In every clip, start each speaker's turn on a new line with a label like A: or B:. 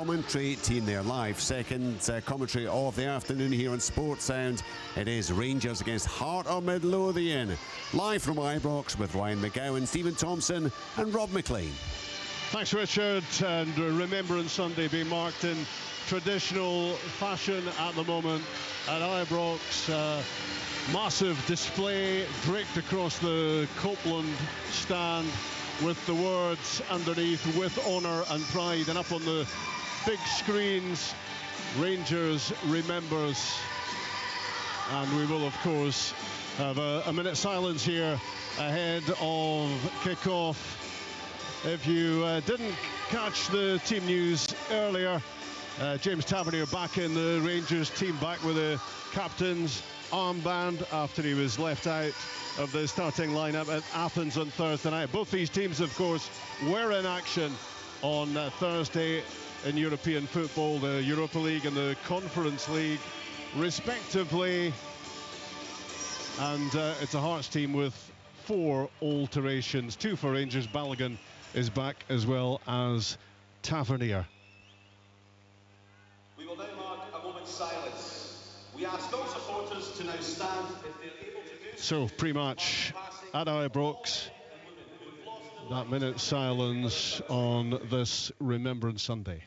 A: commentary team there live. Second commentary of the afternoon here on Sports Sound. It is Rangers against Heart of Midlothian. Live from Ibrox with Ryan McGowan, Stephen Thompson and Rob McLean.
B: Thanks, Richard. And Remembrance Sunday being marked in traditional fashion at the moment at Ibrox. Massive display draped across the Copeland stand with the words underneath, with honour and pride, and up on the big screens, Rangers remembers. And we will of course have a minute's silence here ahead of kick-off. If you didn't catch the team news earlier, James Tavernier back in the Rangers team, back with the captain's armband after he was left out of the starting lineup at Athens on Thursday night. Both these teams, of course, were in action on Thursday in European football, the Europa League and the Conference League, respectively. And it's a Hearts team with 4 alterations, 2 for Rangers. Balogun is back as well as Tavernier.
C: We will now mark a moment's silence. We ask all supporters to now stand if they're able to do
B: so. Pre-match at Ibrox, that minute's silence on this Remembrance Sunday.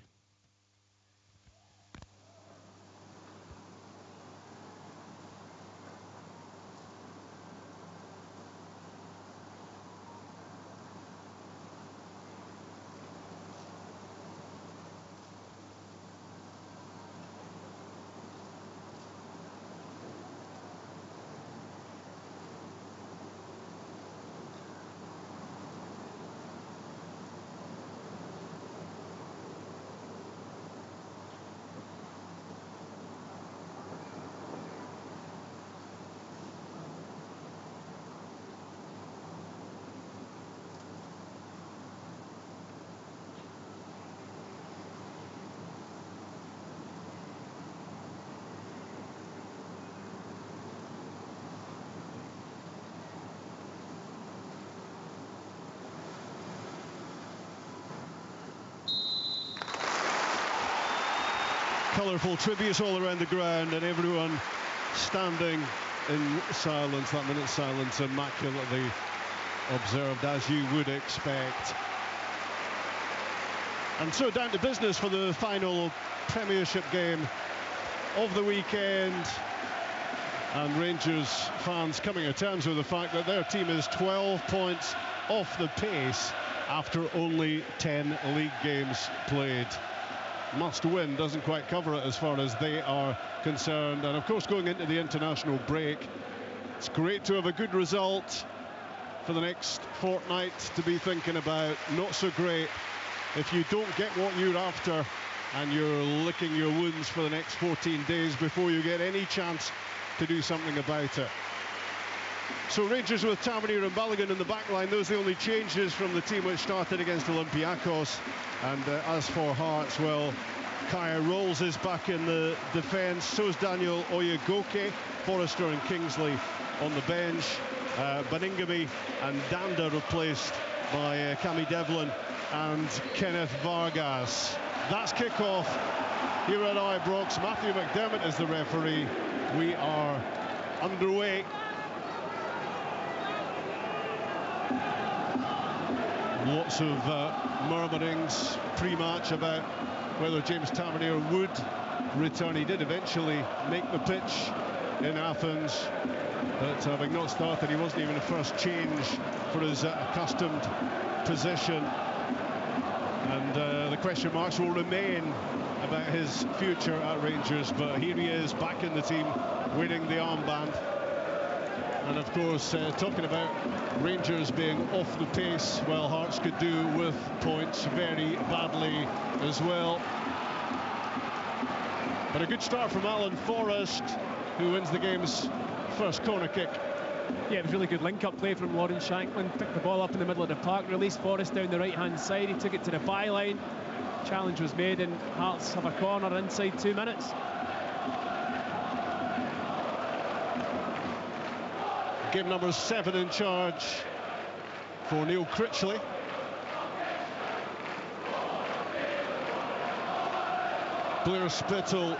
B: Colourful tributes all around the ground and everyone standing in silence. That minute's silence immaculately observed, as you would expect. And so down to business for the final Premiership game of the weekend. And Rangers fans coming to terms with the fact that their team is 12 points off the pace after only 10 league games played. Must win doesn't quite cover it as far as they are concerned. And of course, going into the international break, it's great to have a good result for the next fortnight to be thinking about. Not so great if you don't get what you're after and you're licking your wounds for the next 14 days before you get any chance to do something about it. So Rangers with Tavernier and Balogun in the back line. Those are the only changes from the team which started against Olympiacos. And as for Hearts, well, Kaya Rolls is back in the defence. So is Daniel Oyegoke, Forrester and Kingsley on the bench. Baningame and Danda replaced by Cammy Devlin and Kenneth Vargas. That's kick-off here at Ibrox. Matthew McDermott is the referee. We are underway. Lots of murmurings pre-match about whether James Tavernier would return. He did eventually make the pitch in Athens, but having not started, he wasn't even the first change for his accustomed position. And the question marks will remain about his future at Rangers, but here he is back in the team, winning the armband. And of course, talking about Rangers being off the pace, well, Hearts could do with points very badly as well. But a good start from Alan Forrest, who wins the game's first corner kick.
D: Yeah, it was really good link-up play from Lauren Shanklin. Picked the ball up in the middle of the park, released Forrest down the right-hand side. He took it to the byline. Challenge was made, and Hearts have a corner inside 2 minutes.
B: Game number 7 in charge for Neil Critchley. Blair Spittle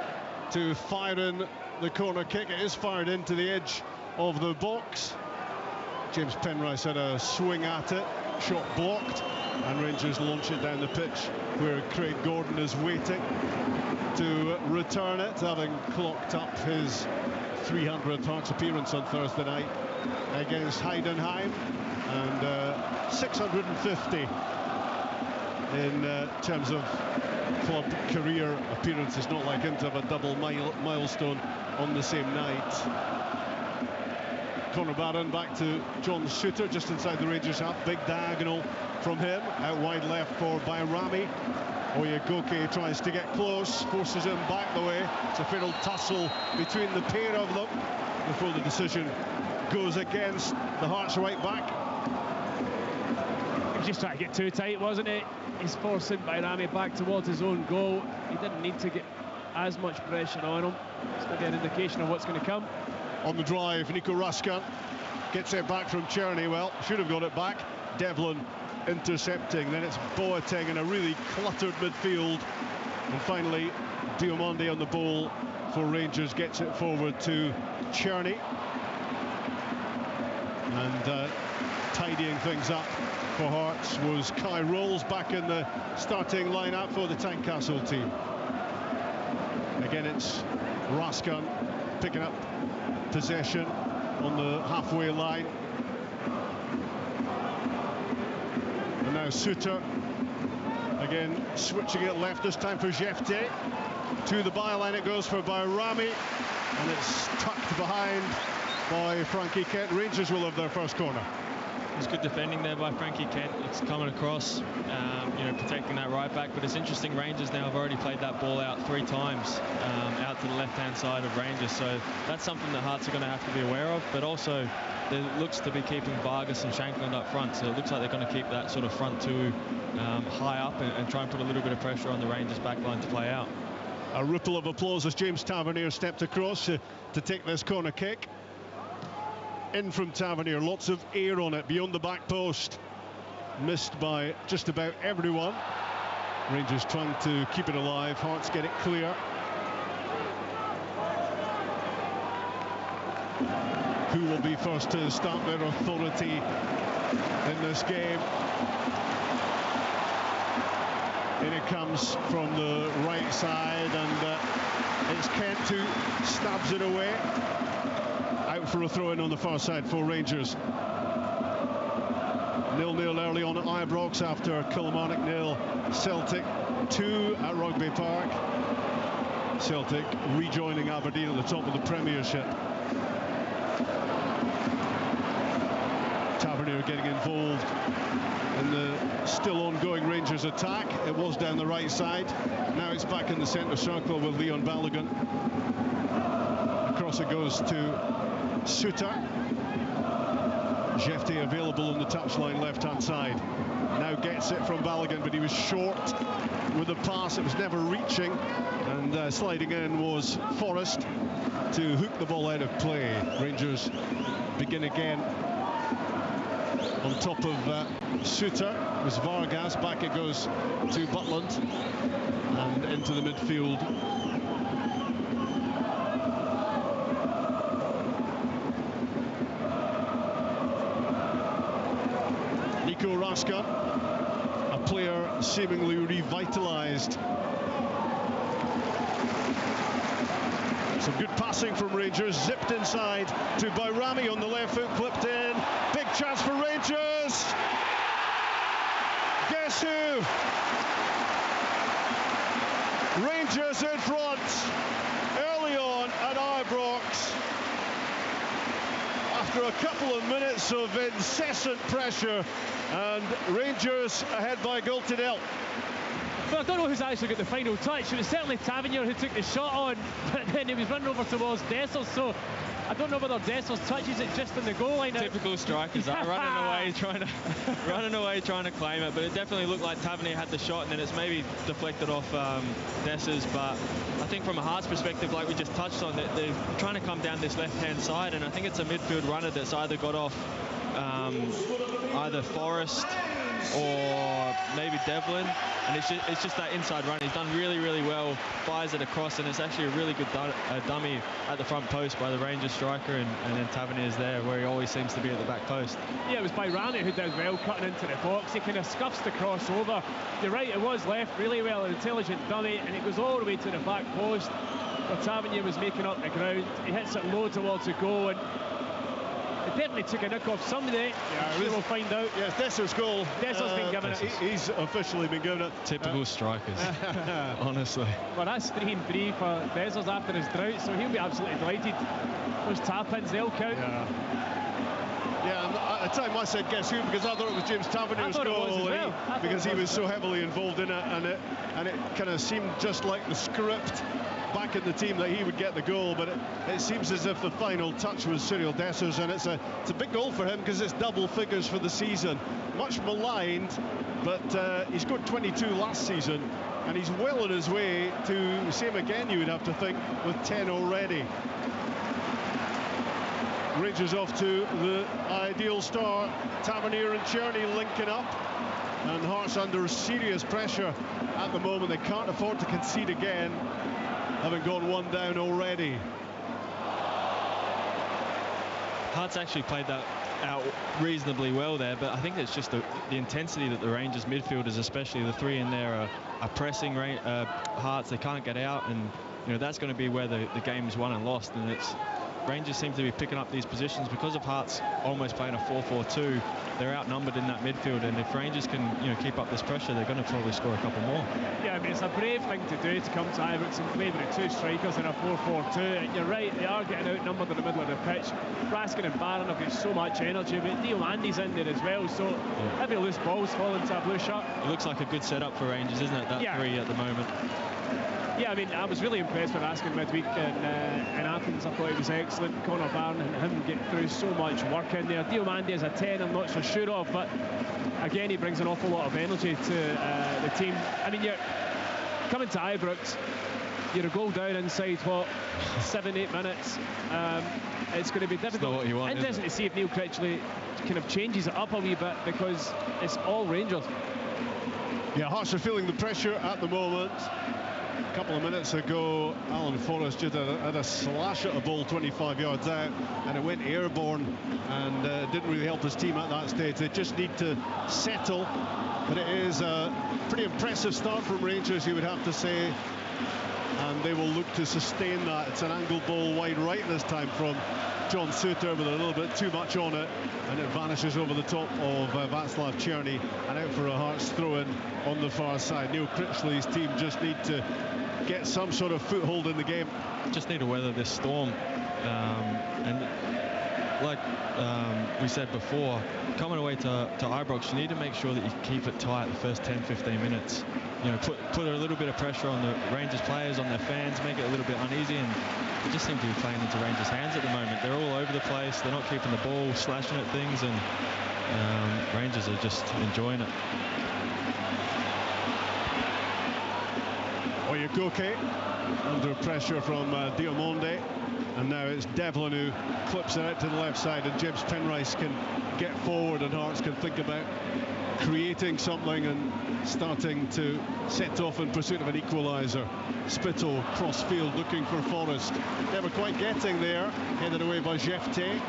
B: to fire in the corner kick. It is fired into the edge of the box. James Penrice had a swing at it, shot blocked, and Rangers launch it down the pitch where Craig Gordon is waiting to return it, having clocked up his 300th Hearts appearance on Thursday night against Heidenheim, and 650 in terms of club career appearances. Not like him to have a double milestone on the same night. Conor Barron back to John Souttar just inside the Rangers half. Big diagonal from him, out wide left for Bayrami. Oyegoke tries to get close, forces him back the way. It's a fatal tussle between the pair of them before the decision goes against the Hearts right back.
D: He was just trying to get too tight, wasn't it? He's forcing Bayrami back towards his own goal. He didn't need to get as much pressure on him. It's maybe an indication of what's going to come.
B: On the drive, Nico Raskan gets it back from Czerny. Well, should have got it back. Devlin intercepting. Then it's Boateng in a really cluttered midfield. And finally, Diomande on the ball for Rangers gets it forward to Czerny. And tidying things up for Hearts was Kai Rolls back in the starting lineup for the Tynecastle team. Again, it's Raskan picking up possession on the halfway line. And now Souttar again switching it left, this time for Jefte. To the byline it goes for Bayrami, and it's tucked behind by Frankie Kent. Rangers will have their first corner.
E: It's good defending there by Frankie Kent. It's coming across, protecting that right back. But it's interesting, Rangers now have already played that ball out 3 times out to the left-hand side of Rangers. So that's something the Hearts are going to have to be aware of. But also, there looks to be keeping Vargas and Shankland up front. So it looks like they're going to keep that sort of front two high up and try and put a little bit of pressure on the Rangers back line to play out.
B: A ripple of applause as James Tavernier stepped across to take this corner kick. In from Tavernier, lots of air on it beyond the back post. Missed by just about everyone. Rangers trying to keep it alive. Hearts get it clear. Who will be first to start their authority in this game? In it comes from the right side, and it's Kent who stabs it away. Out for a throw-in on the far side for Rangers. 0-0 early on at Ibrox after Kilmarnock 0, Celtic 2 at Rugby Park. Celtic rejoining Aberdeen at the top of the Premiership. Tavernier getting involved in the still ongoing Rangers attack. It was down the right side. Now it's back in the centre circle with Leon Balogun. Across it goes to Souttar. Jefte available on the touchline left-hand side. Now gets it from Balogun, but he was short with the pass. It was never reaching, and sliding in was Forrest to hook the ball out of play. Rangers begin again on top of Souttar. It was Vargas. Back it goes to Butland and into the midfield. Nico Raskan, a player seemingly revitalised. Some good passing from Rangers, zipped inside to Bayrami on the left foot, clipped in. Big chance for Rangers. Guess who? Rangers in front early on at Ibrox. After a couple of minutes of incessant pressure, and Rangers ahead by a goal to 0.
D: Well, I don't know who's actually got the final touch. It was certainly Tavernier who took the shot on, but then he was running over towards Dessers, so I don't know whether Dessers touches it just in the goal line.
E: Typical strikers are running away trying to claim it, but it definitely looked like Tavernier had the shot, and then it's maybe deflected off Dessers. But I think from a Hearts perspective, like we just touched on, they're trying to come down this left-hand side, and I think it's a midfield runner that's either got off either Forrest or maybe Devlin, and it's just that inside run. He's done really, really well, fires it across, and it's actually a really good dummy at the front post by the Rangers striker, and then Tavernier's there, where he always seems to be at the back post.
D: Yeah, it was by Rami who did well, cutting into the box. He kind of scuffs the crossover. You're right, it was left really well, an intelligent dummy, and it goes all the way to the back post, where Tavernier was making up the ground. He hits it low towards the goal, and it definitely took a nick off somebody. Yeah, we'll find out.
B: Yes, Desser's goal.
D: Desser's been given it.
B: He's officially been given it.
E: Typical strikers, honestly.
D: Well, that's 3-3 for Desser's after his drought, so he'll be absolutely delighted. Those tap-ins, they'll count.
B: Yeah, and at the time I said guess who, because I thought it was James Tavernier's goal, because he was so heavily involved in it, and it kind of seemed just like the script back in the team that he would get the goal, but it seems as if the final touch was Cyril Dessers, and it's a big goal for him because it's double figures for the season. Much maligned, but he scored 22 last season, and he's well on his way to same again, you would have to think, with 10 already. Rangers off to the ideal start. Tavernier and Czerny linking up, and Hearts under serious pressure at the moment. They can't afford to concede again, having gone one down already.
E: Hearts actually played that out reasonably well there, but I think it's just the intensity that the Rangers midfielders, especially the three in there, are pressing Hearts. They can't get out, and that's going to be where the game is won and lost. And it's Rangers seem to be picking up these positions because of Hearts almost playing a 4-4-2. They're outnumbered in that midfield, and if Rangers can keep up this pressure, they're going to probably score a couple more. Yeah,
D: I mean, it's a brave thing to do to come to Ibrox and play with the two strikers in a 4-4-2. And you're right, they are getting outnumbered in the middle of the pitch. Raskin and Barron have got so much energy, but Diomandi's in there as well, so every loose ball's falling to a blue shirt.
E: It looks like a good setup for Rangers, isn't it? That three at the moment.
D: Yeah, I mean, I was really impressed with Raskin midweek in Athens. I thought he was excellent. Conor Barron and him get through so much work in there. Diomandi is a 10, I'm not so sure of, but again, he brings an awful lot of energy to the team. I mean, you're coming to Ibrox, you're a goal down inside, 7-8 minutes. It's going to be difficult.
E: It's not what you want,
D: interesting to see if Neil Critchley kind of changes it up a wee bit, because it's all Rangers.
B: Yeah, Hearts are feeling the pressure at the moment. A couple of minutes ago, Alan Forrest just had a slash at a ball 25 yards out, and it went airborne, and didn't really help his team at that stage. They just need to settle, but it is a pretty impressive start from Rangers, you would have to say, and they will look to sustain that. It's an angled ball wide right this time from John Suter, with a little bit too much on it, and it vanishes over the top of Václav Czerny, and out for a Hearts throw-in on the far side. Neil Critchley's team just need to get some sort of foothold in the game.
E: Just need to weather this storm, and like we said before, coming away to Ibrox, you need to make sure that you keep it tight the first 10-15 minutes. Put a little bit of pressure on the Rangers players, on their fans, make it a little bit uneasy, and they just seem to be playing into Rangers' hands at the moment. They're all over the place. They're not keeping the ball, slashing at things, and Rangers are just enjoying it.
B: Oyekoke under pressure from Diomande, and now it's Devlin who clips it out to the left side, and James Penrice can get forward, and Hearts can think about creating something and starting to set off in pursuit of an equaliser. Spittle cross field looking for Forrest, never quite getting there, headed away by Jefté.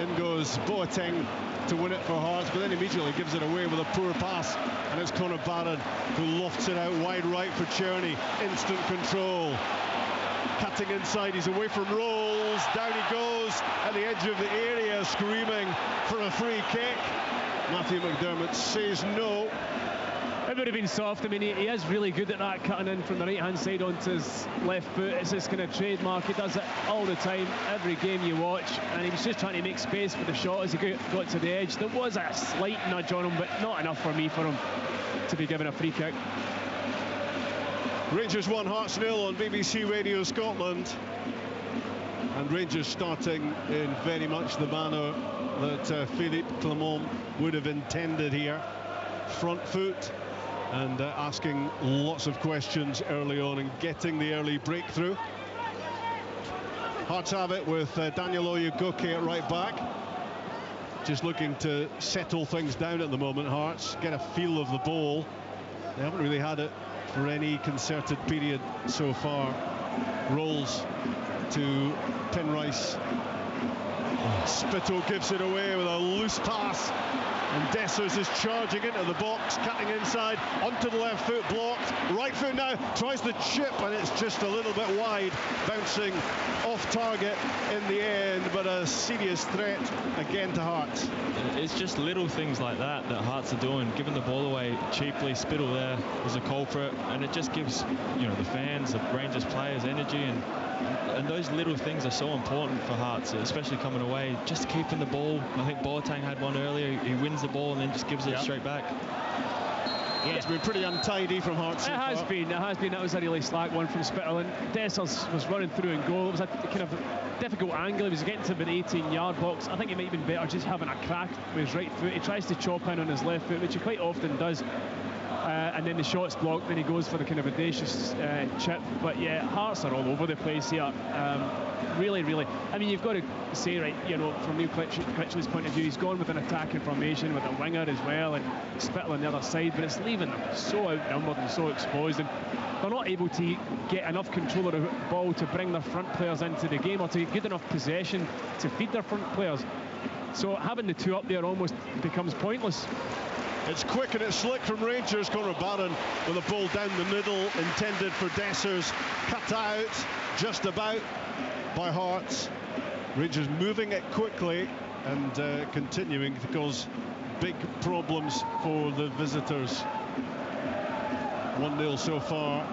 B: In goes Boateng to win it for Hearts, but then immediately gives it away with a poor pass, and it's Conor Barron who lofts it out wide right for Czerny. Instant control, cutting inside, he's away from Rolls, down he goes at the edge of the area, screaming for a free kick. Matthew McDermott says no.
D: It would have been soft. I mean, he is really good at that, cutting in from the right-hand side onto his left foot. It's his kind of trademark. He does it all the time, every game you watch, and he was just trying to make space for the shot as he got to the edge. There was a slight nudge on him, but not enough for me for him to be given a free kick.
B: Rangers 1, Hearts 0 on BBC Radio Scotland. And Rangers starting in very much the manner that Philippe Clement would have intended here. Front foot, and asking lots of questions early on and getting the early breakthrough. Hearts have it with Daniel Oyekoke at right back. just looking to settle things down at the moment. Hearts get a feel of the ball. They haven't really had it for any concerted period so far. Rolls to Penrice. Spittle gives it away with a loose pass, and Dessers is charging into the box, cutting inside, onto the left foot, blocked. Right foot now, tries the chip, and it's just a little bit wide, bouncing off target in the end, but a serious threat again to Hearts.
E: It's just little things like that Hearts are doing, giving the ball away cheaply. Spittle there was a culprit, and it just gives, you know, the fans, the Rangers players energy, and those little things are so important for Hearts, especially coming away, just keeping the ball. I think Boateng had one earlier. He wins the ball and then just gives it straight back.
B: Yeah, it's been pretty untidy from Hearts so far.
D: It has been. That was a really slack one from Spittle, and Dessers was running through and goal. It was a kind of difficult angle. He was getting to an 18-yard box. I think it might have been better just having a crack with his right foot. He tries to chop in on his left foot, which he quite often does. And then the shot's blocked, then he goes for the kind of audacious chip. But yeah, Hearts are all over the place here. Really, I mean, you've got to say, right, you know, from Neil Critchley's point of view, he's gone with an attacking formation with a winger as well, and Spittle on the other side, but it's leaving them so outnumbered and so exposed, and they're not able to get enough control of the ball to bring their front players into the game, or to get good enough possession to feed their front players. So having the two up there almost becomes pointless.
B: It's quick and it's slick from Rangers. Conor Barron with a ball down the middle, intended for Dessers, cut out just about by Hearts. Rangers moving it quickly and continuing to cause big problems for the visitors. 1-0 so far.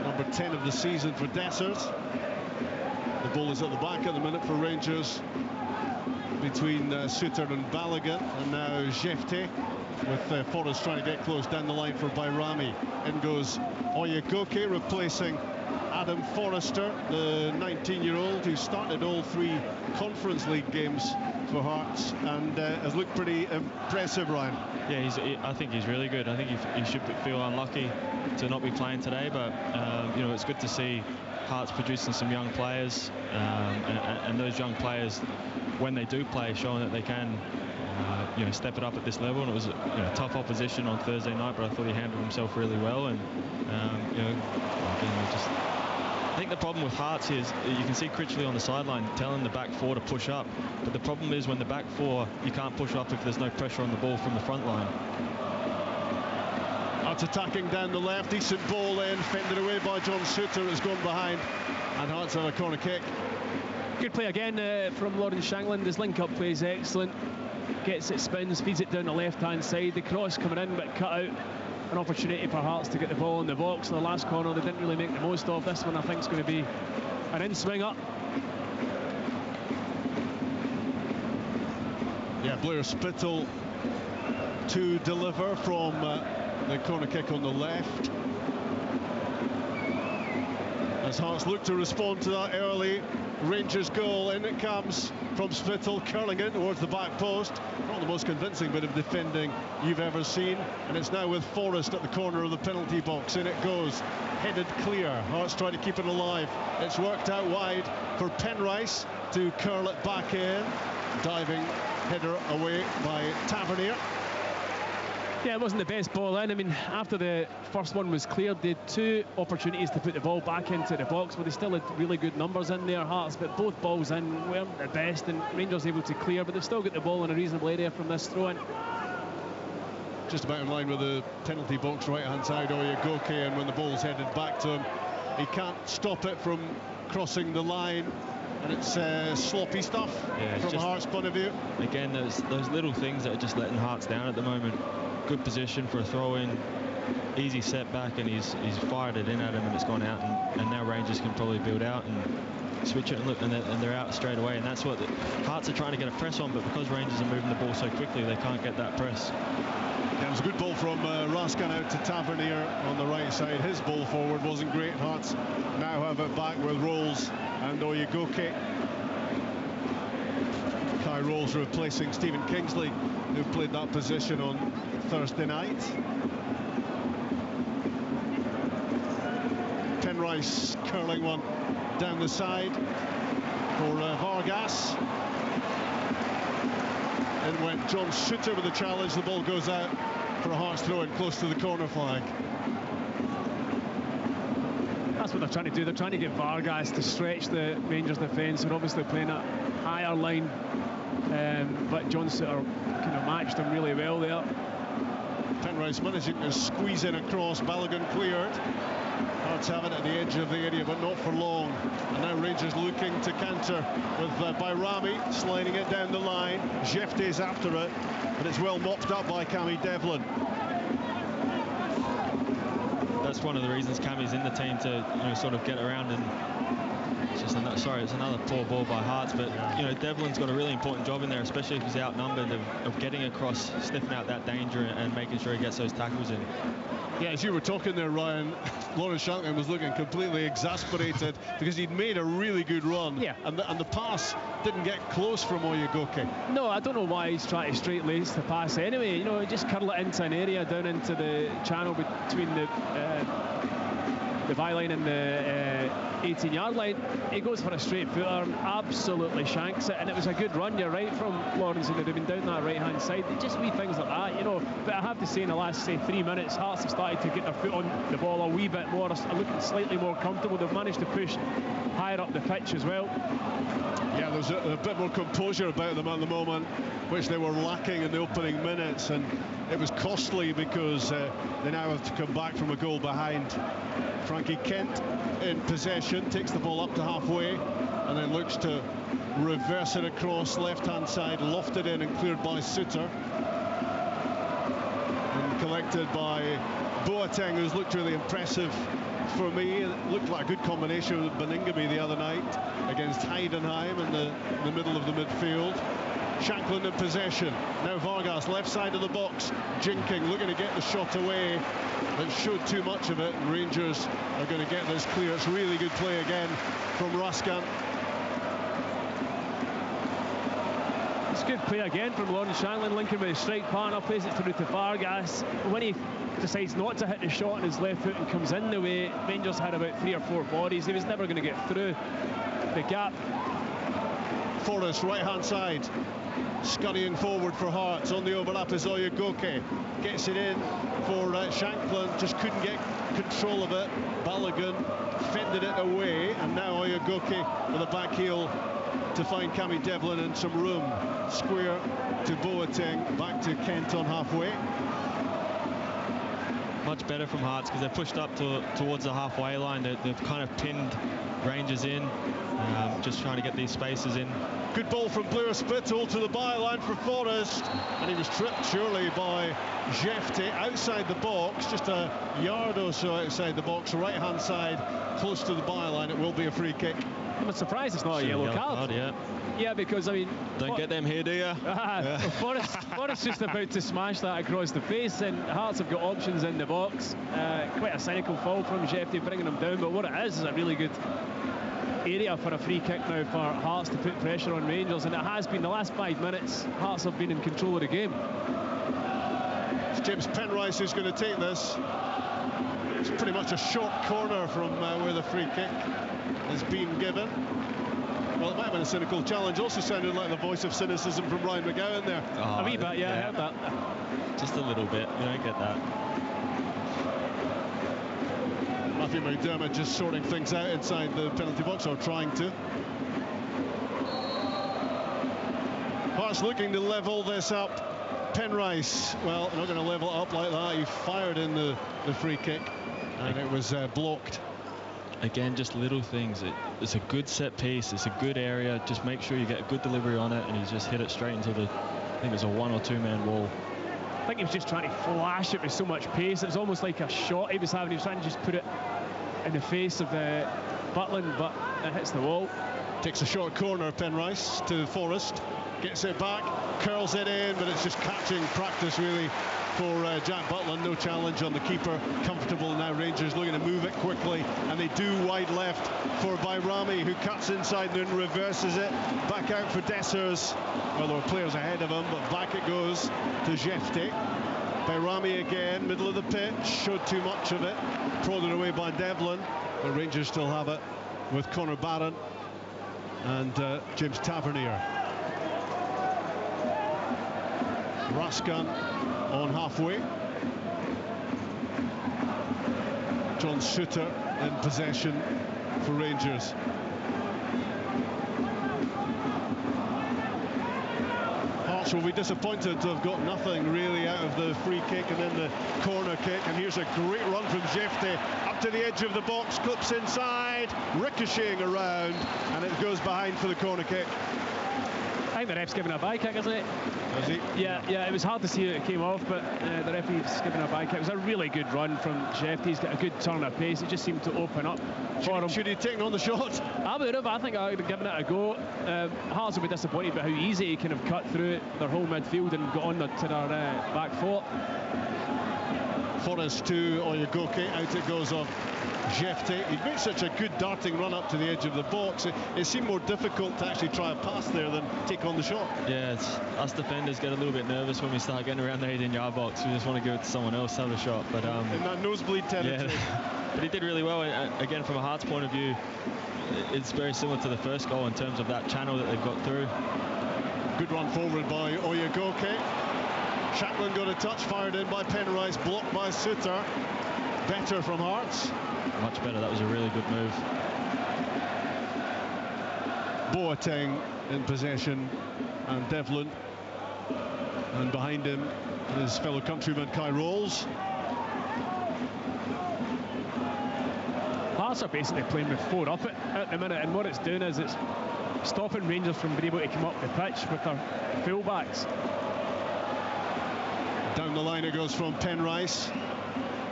B: Number 10 of the season for Dessers. The ball is at the back at the minute for Rangers, between Suter and Balogun, and now Jefte, with Forrest trying to get close down the line for Bayrami. In goes Oyegoke, replacing Adam Forrester, the 19-year-old who started all 3 Conference League games for Hearts and has looked pretty impressive, Ryan.
E: Yeah, I think he's really good. I think he should feel unlucky to not be playing today, but you know, it's good to see Hearts producing some young players, and those young players, when they do play, showing that they can you know, step it up at this level. And it was, you know, tough opposition on Thursday night, but I thought he handled himself really well. And you know, again, I think the problem with Hearts is you can see Critchley on the sideline telling the back 4 to push up, but the problem is when the back 4, you can't push up if there's no pressure on the ball from the front line.
B: Hearts attacking down the left, decent ball then, fended away by John Suter, has gone behind, and Hearts have a corner kick.
D: Good play again from Lawrence Shangland. His link-up play is excellent. Gets it, spins, feeds it down the left-hand side. The cross coming in, but cut out. An opportunity for Hearts to get the ball in the box in the last corner. They didn't really make the most of. This one, I think, is going to be an in-swinger.
B: Yeah, Blair Spittle to deliver from the corner kick on the left. As Hearts look to respond to that early Rangers goal, in it comes from Spittle, curling in towards the back post. Not the most convincing bit of defending you've ever seen, and it's now with Forrest at the corner of the penalty box. In it goes, headed clear. Hearts trying to keep it alive. It's worked out wide for Penrice to curl it back in. Diving header away by Tavernier.
D: Yeah, it wasn't the best ball in. I mean, after the first one was cleared, they had 2 opportunities to put the ball back into the box, but they still had really good numbers in there, Hearts, but both balls in weren't the best, and Rangers able to clear, but they've still got the ball in a reasonable area from this throw-in.
B: Just about in line with the penalty box, right-hand side, Oyegoke, and when the ball's headed back to him, he can't stop it from crossing the line, and it's sloppy stuff from a Hearts point of view. Again,
E: those little things that are just letting Hearts down at the moment. Good position for a throw-in, easy setback, and he's fired it in at him, and it's gone out, and now Rangers can probably build out and switch it and look, and they're out straight away, and that's what the Hearts are trying to get a press on, but because Rangers are moving the ball so quickly, they can't get that press.
B: Yeah, it was a good ball from Raskin out to Tavernier on the right side. His ball forward wasn't great. Hearts now have it back with Rolls and Oyegoke. Kai Rolls replacing Stephen Kingsley, who played that position on Thursday night. Penrice curling one down the side for Vargas. And when John Shooter with the challenge, the ball goes out for a Hearts throw in close to the corner flag.
D: That's what they're trying to do. They're trying to get Vargas to stretch the Rangers defence. They're obviously playing a higher line, but John Suter kind of matched him really well there.
B: Penrice managing to squeeze in across. Balogun cleared. Hearts have it at the edge of the area, but not for long. And now Rangers looking to counter with Bayrami sliding it down the line. Jefte's after it, but it's well mopped up by Cammy Devlin.
E: That's one of the reasons Cammy's in the team, to sort of get around, and it's just it's another poor ball by Hearts. But Devlin's got a really important job in there, especially if he's outnumbered, of getting across, sniffing out that danger and making sure he gets those tackles in.
B: Yeah, as you were talking there, Ryan, Lawrence Shankland was looking completely exasperated because he'd made a really good run.
D: Yeah.
B: And the pass didn't get close from Oyegoke.
D: No, I don't know why he's trying to straight lace the pass anyway. Just curl it into an area down into the channel between the byline and the 18-yard line. He goes for a straight footer and absolutely shanks it, and it was a good run. You're right, from Lawrence, and they'd have been down that right-hand side. Just wee things like that, But I have to say, in the last, say, 3 minutes, Hearts have started to get their foot on the ball a wee bit more, looking slightly more comfortable. They've managed to push higher up the pitch as well.
B: Yeah, there's a bit more composure about them at the moment, which they were lacking in the opening minutes, and it was costly because they now have to come back from a goal behind. Frankie Kent in possession, takes the ball up to halfway, and then looks to reverse it across left-hand side, lofted in and cleared by Suter. And collected by Boateng, who's looked really impressive for me. It looked like a good combination with Beningame the other night against Heidenheim in the middle of the midfield. Shankland in possession. Now Vargas, left side of the box, jinking, looking to get the shot away, but showed too much of it, and Rangers are going to get this clear. It's really good play again from Raskan.
D: It's good play again from Lawrence Shankland, linking with his strike partner, plays it through to Vargas. When he decides not to hit the shot on his left foot and comes in the way, Rangers had about 3 or 4 bodies. He was never going to get through the gap.
B: Forrest, right-hand side, scurrying forward for Hearts. On the overlap is Oyegoke. Gets it in for Shankland, just couldn't get control of it. Balogun fended it away, and now Oyegoke with a back heel to find Cammy Devlin and some room. Square to Boateng, back to Kent on halfway.
E: Much better from Hearts because they're pushed up towards the halfway line. They've kind of pinned Rangers in, just trying to get these spaces in.
B: Good ball from Blair Spittle to the byline for Forrest, and he was tripped surely by Jefte outside the box, just a yard or so outside the box, right-hand side, close to the byline. It will be a free kick.
D: I'm surprised it's not a yellow card. Yeah, because, I mean...
E: Don't get them here, do you?
D: Forrest just about to smash that across the face, and Hearts have got options in the box. Quite a cynical fall from Jefte, bringing him down, but what it is a really good area for a free kick now for Hearts to put pressure on Rangers, and it has been the last 5 minutes. Hearts have been in control of the game.
B: It's James Penrice who's going to take this. It's pretty much a short corner from where the free kick has been given. Well, it might have been a cynical challenge. Also sounded like the voice of cynicism from Ryan McGowan there.
D: A wee bit, yeah, I heard that.
E: Just a little bit, you don't get that.
B: Matthew McDermott just sorting things out inside the penalty box, or trying to. Hearts looking to level this up. Penrice, well, not going to level it up like that. He fired in the free kick, and it was blocked.
E: Again, just little things. It's a good set piece. It's a good area. Just make sure you get a good delivery on it, and he's just hit it straight into the, I think it's a 1 or 2 man wall.
D: I think he was just trying to flash it with so much pace. It was almost like a shot he was having. He was trying to just put it in the face of Butland, but it hits the wall.
B: Takes a short corner, Penrice, to Forrest. Gets it back, curls it in, but it's just catching practice, really, for Jack Butland. No challenge on the keeper. Comfortable now. Rangers looking to move it quickly, and they do. Wide left for Bayrami, who cuts inside and then reverses it. Back out for Dessers. Well, there were players ahead of him, but back it goes to Jefte. Bayrami again, middle of the pitch. Showed too much of it. Prodded away by Devlin. The Rangers still have it with Connor Barron and James Tavernier. Raskan on halfway. John Souttar in possession for Rangers. Hearts will be disappointed to have got nothing really out of the free kick and then the corner kick. And here's a great run from Jefte up to the edge of the box, clips inside, ricocheting around, and it goes behind for the corner kick.
D: I think the ref's giving a by kick, isn't it?
B: Is he?
D: Yeah, it was hard to see it came off, but the referee's giving a by kick. It was a really good run from Jefte. He's got a good turn of pace. It just seemed to open up for him.
B: Should he have taken on the shot?
D: I would have. I think I would have given it a go. Hearts will be disappointed by how easy he kind of cut through their whole midfield and got on to their back foot.
B: Forrest to Oyegoke, out it goes off Jefte. He'd made such a good darting run up to the edge of the box. It seemed more difficult to actually try a pass there than take on the shot.
E: Yeah, us defenders get a little bit nervous when we start getting around the 18-yard box. We just want to give it to someone else to have a shot. But
B: in that nosebleed territory.
E: Yeah, but he did really well. Again, from a Hearts point of view, it's very similar to the first goal in terms of that channel that they've got through.
B: Good run forward by Oyegoke. Shackland got a touch, fired in by Penrice, blocked by Souttar. Better from Hearts.
E: Much better. That was a really good move.
B: Boateng in possession, and Devlin, and behind him his fellow countryman Kai Rolls.
D: Hearts are basically playing with 4 up at the minute, and what it's doing is it's stopping Rangers from being able to come up the pitch with their full-backs.
B: Down the line it goes from Penrice.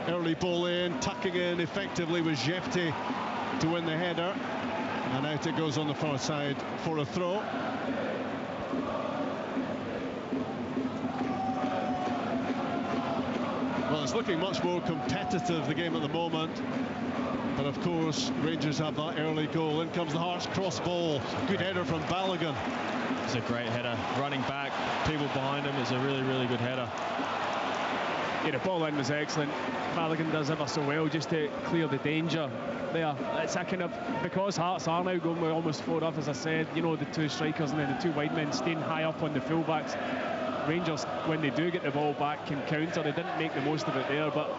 B: Early ball in, tucking in effectively with Jefte to win the header. And out it goes on the far side for a throw. Well, it's looking much more competitive, the game at the moment. But of course, Rangers have that early goal. In comes the Hearts cross ball. Good header from Balogun.
E: It's a great header. Running back, people behind him. It's a really, really good header.
D: Yeah, the ball in was excellent. Balogun does ever so well just to clear the danger there. It's a kind of, because Hearts are now going with almost 4 up, as I said, you know, the 2 strikers and then the 2 wide men staying high up on the fullbacks. Rangers, when they do get the ball back, can counter. They didn't make the most of it there, but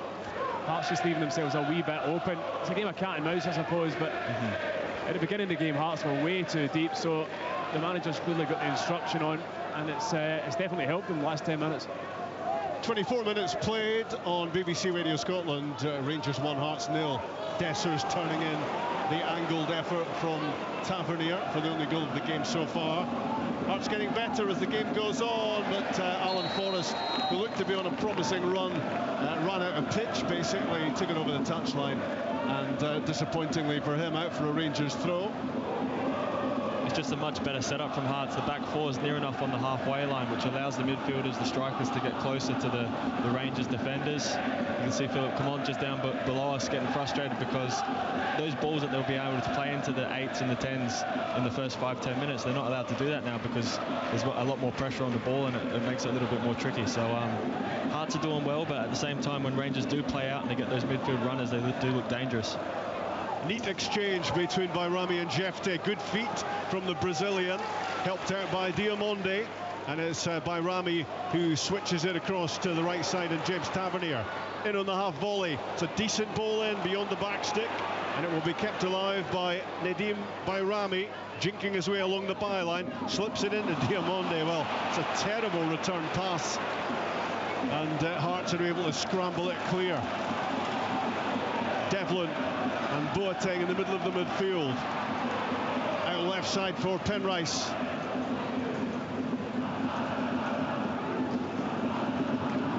D: Hearts just leaving themselves a wee bit open. It's a game of cat and mouse, I suppose, but at the beginning of the game, Hearts were way too deep, so the manager's clearly got the instruction on, and it's definitely helped them the last 10 minutes.
B: 24 minutes played on BBC Radio Scotland. Rangers 1, Hearts 0. Dessers turning in the angled effort from Tavernier for the only goal of the game so far. Hearts getting better as the game goes on, but Alan Forrest, who looked to be on a promising run, ran out of pitch basically, took it over the touchline, and disappointingly for him, out for a Rangers throw.
E: It's just a much better setup from Hearts. The back 4 is near enough on the halfway line, which allows the midfielders, the strikers, to get closer to the Rangers defenders. You can see Philip Clement just down below us getting frustrated because those balls that they'll be able to play into the 8s and the 10s in the first 5-10 minutes, they're not allowed to do that now because there's a lot more pressure on the ball, and it makes it a little bit more tricky. So Hearts are doing well, but at the same time, when Rangers do play out and they get those midfield runners, they do look dangerous.
B: Neat exchange between Bayrami and Jefte. Good feet from the Brazilian, helped out by Diamonde, and it's Bayrami who switches it across to the right side, and James Tavernier in on the half volley. It's a decent ball in beyond the back stick, and it will be kept alive by Nedim Bayrami, jinking his way along the byline, slips it into Diamonde. Well, it's a terrible return pass, and Hearts are able to scramble it clear. Devlin and Boateng in the middle of the midfield. Out left side for Penrice.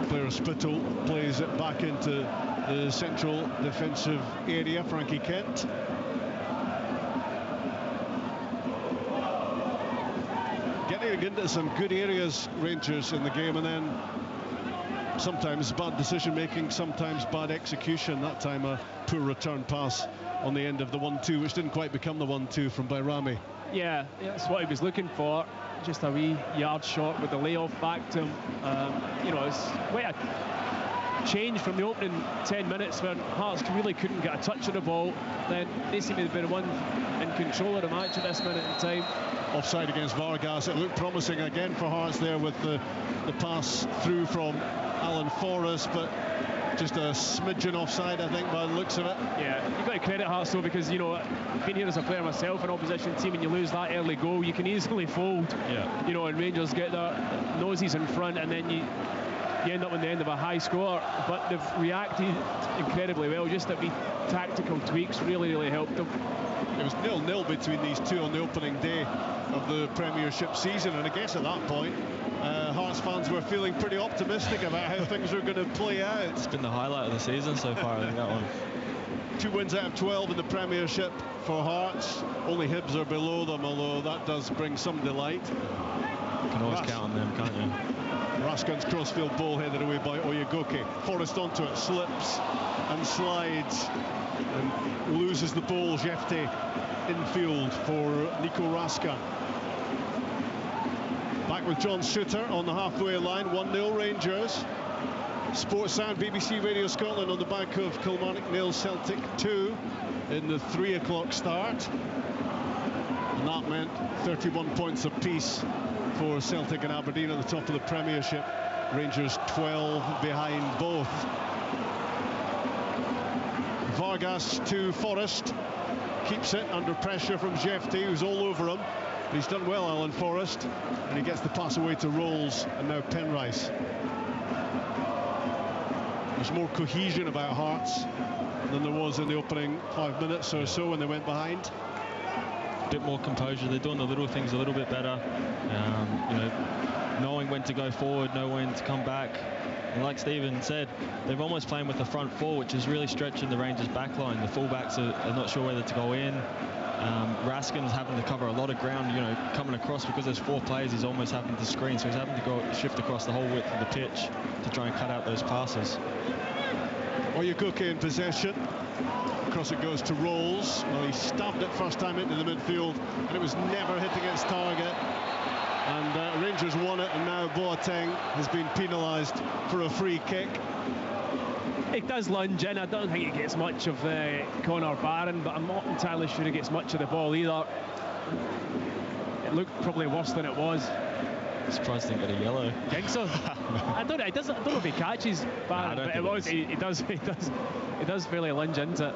B: Blair Spittle plays it back into the central defensive area. Frankie Kent. Getting into some good areas, Rangers, in the game, and then sometimes bad decision making, sometimes bad execution. That time a poor return pass on the end of the 1-2, which didn't quite become the 1-2 from Bayrami.
D: Yeah, that's what he was looking for. Just a wee yard shot with the layoff back to him. You know, it's quite a change from the opening 10 minutes when Hearts really couldn't get a touch on the ball. Then they seem to be the one in control of the match at this minute in time.
B: offside against Vargas. It looked promising again for Hearts there with the pass through from Alan Forrest, but just a smidgen offside, I think, by the looks of it.
D: Yeah, you've got to credit Hearts though, because, you know, I've been here as a player myself, an opposition team, and you lose that early goal, you can easily fold.
E: Yeah.
D: You know, and Rangers get their noses in front, and then you end up on the end of a high score. But they've reacted incredibly well. Just that wee tactical tweaks really helped them.
B: It was 0-0 between these two on the opening day of the Premiership season, and I guess at that point Hearts fans were feeling pretty optimistic about how things were going to play out.
E: It's been the highlight of the season so far, I think, that one.
B: 2 wins out of 12 in the Premiership for Hearts. Only Hibs are below them, although that does bring some delight.
E: You can always count on them, can't you?
B: Raskin's crossfield ball headed away by Oyegoke. Forrest onto it, slips and slides and loses the ball. Jefte infield for Nico Raskin. Back with John Suter on the halfway line. 1-0 Rangers. Sports Sound, BBC Radio Scotland on the back of Kilmarnock 0, Celtic 2 in the 3 o'clock start. And that meant 31 points apiece for Celtic and Aberdeen at the top of the Premiership. Rangers 12 behind both. Vargas to Forrest. Keeps it under pressure from Jefte, who's all over him. But he's done well, Alan Forrest. And he gets the pass away to Rolls, and now Penrice. There's more cohesion about Hearts than there was in the opening 5 minutes or so when they went behind.
E: A bit more composure. They're doing the little things a little bit better. You know, knowing when to go forward, knowing when to come back. And like Stephen said, they're almost playing with the front four, which is really stretching the Rangers' back line. The fullbacks are not sure whether to go in. Raskin's having to cover a lot of ground, you know, coming across, because there's 4 players. He's almost having to screen, so he's having to go shift across the whole width of the pitch to try and cut out those passes.
B: Oyegoke in possession. Across it goes to Rolls. Well, he stabbed it first time into the midfield, and it was never hitting its target. And Rangers won it, and now Boateng has been penalised for a free kick.
D: It does lunge in. I don't think it gets much of Connor Barron, but I'm not entirely sure he gets much of the ball either. It looked probably worse than it was.
E: I'm surprised he didn't get a yellow.
D: Think so? I don't know. I don't know if he catches Barron, but it was. He does fairly lunge into it.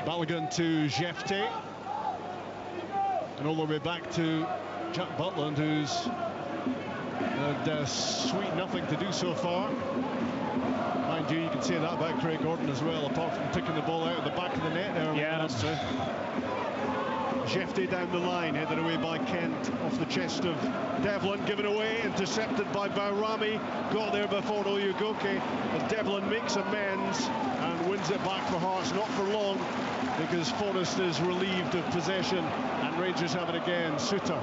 B: Balogun to Jefte. And all the way back to Jack Butland, who's had sweet nothing to do so far. Mind you, you can say that about Craig Gordon as well, apart from picking the ball out of the back of the net there.
D: Yeah, that's true.
B: Jefte down the line, headed away by Kent, off the chest of Devlin, given away, intercepted by Bahrami, got there before Oyegoke, but Devlin makes amends and wins it back for Hearts, not for long, because Forrest is relieved of possession, and Rangers have it again. Suter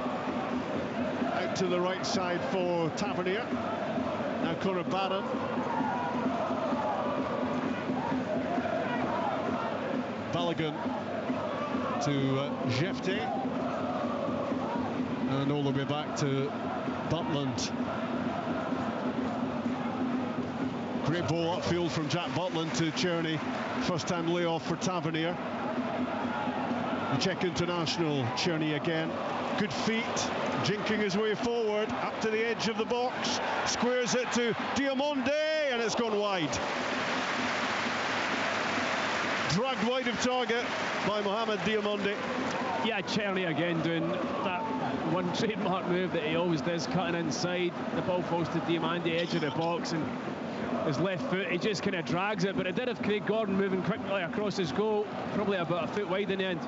B: out to the right side for Tavernier. Now Connor Barron. Balogun to Jefte, and all the way back to Butland. Great ball upfield from Jack Butland to Czerny. First time layoff for Tavernier. The Czech international, Czerny again. Good feet, jinking his way forward up to the edge of the box. Squares it to Diamonde, and it's gone wide. Dragged wide of target by Mohamed Diamonde.
D: Yeah, Czerny again doing that one trademark move that he always does, cutting inside. The ball falls to Diamonde, edge of the box, and his left foot, he just kind of drags it. But it did have Craig Gordon moving quickly across his goal, probably about a foot wide in the end.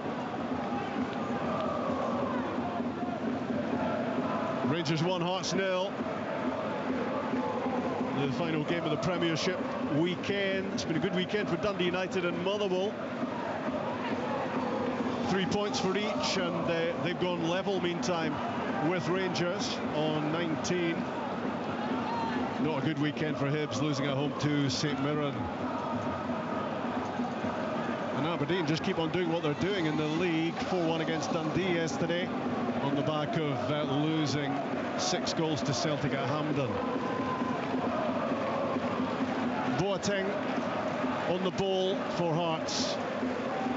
B: Rangers 1, Hearts 0. The final game of the Premiership weekend. It's been a good weekend for Dundee United and Motherwell. 3 points for each, and they've gone level meantime with Rangers on 19. Not a good weekend for Hibs, losing at home to St Mirren. And Aberdeen just keep on doing what they're doing in the league. 4-1 against Dundee yesterday, on the back of losing 6 goals to Celtic at Hampden. Boateng on the ball for Hearts.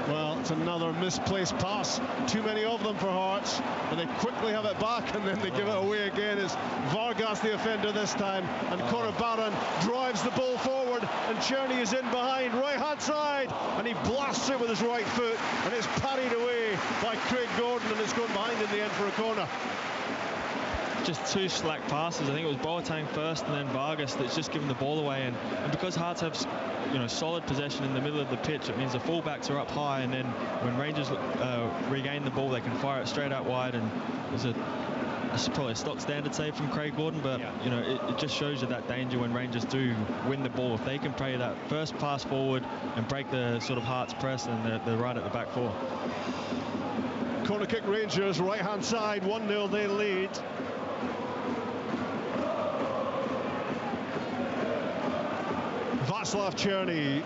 B: Well, it's another misplaced pass. Too many of them for Hearts, but they quickly have it back and then they give it away again. It's Vargas the offender this time, and Conor Barron drives the ball forward, and Cherney is in behind, right-hand side, and he blasts it with his right foot, and it's parried away by Craig Gordon, and it's gone behind in the end for a corner.
E: Just two slack passes. I think it was Boateng first and then Vargas that's just given the ball away, and because Hearts have solid possession in the middle of the pitch, it means the fullbacks are up high, and then when Rangers regain the ball, they can fire it straight out wide, and there's probably a stock standard save from Craig Gordon, but it just shows you that danger when Rangers do win the ball. If they can play that first pass forward and break the sort of Hearts press, and they're right at the back four.
B: Corner kick Rangers, right-hand side, 1-0 they lead. Václav Černý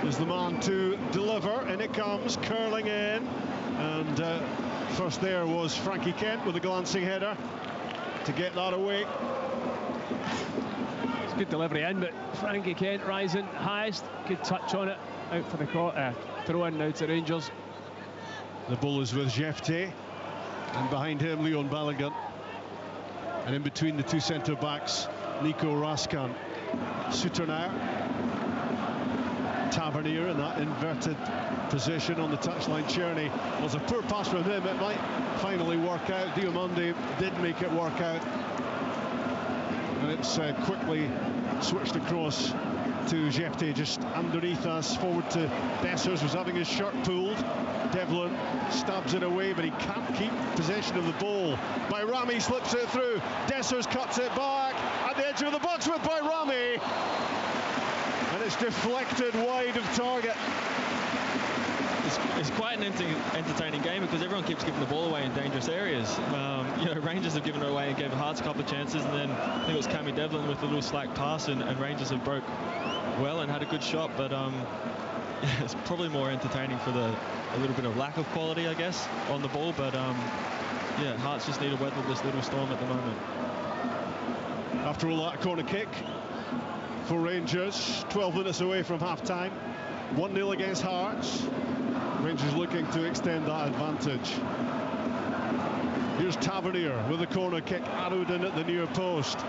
B: is the man to deliver, and it comes curling in, and first there was Frankie Kent with a glancing header to get that away.
D: It's a good delivery in, but Frankie Kent rising highest, good touch on it, out for the throw in now to Rangers.
B: The ball is with Jefté, and behind him Leon Balogun, and in between the two centre backs Nico Raskan. Suter now, Tavernier in that inverted position on the touchline. Černý was a poor pass from him, it might finally work out. Diomande did make it work out, and it's quickly switched across to Jefté just underneath us, forward to Dessers, who's having his shirt pulled. Devlin stabs it away, but he can't keep possession of the ball. Bayrami slips it through, Dessers cuts it back at the edge of the box with Bayrami, and it's deflected wide of target.
E: It's quite an entertaining game because everyone keeps giving the ball away in dangerous areas. Rangers have given it away and gave Hearts a couple of chances, and then I think it was Cammy Devlin with a little slack pass, and Rangers have broke well and had a good shot, but it's probably more entertaining for a little bit of lack of quality, I guess, on the ball. But Hearts just need to weather this little storm at the moment.
B: After all, that corner kick for Rangers, 12 minutes away from half-time, 1-0 against Hearts. Rangers looking to extend that advantage. Here's Tavernier with a corner kick, arrowed in at the near post.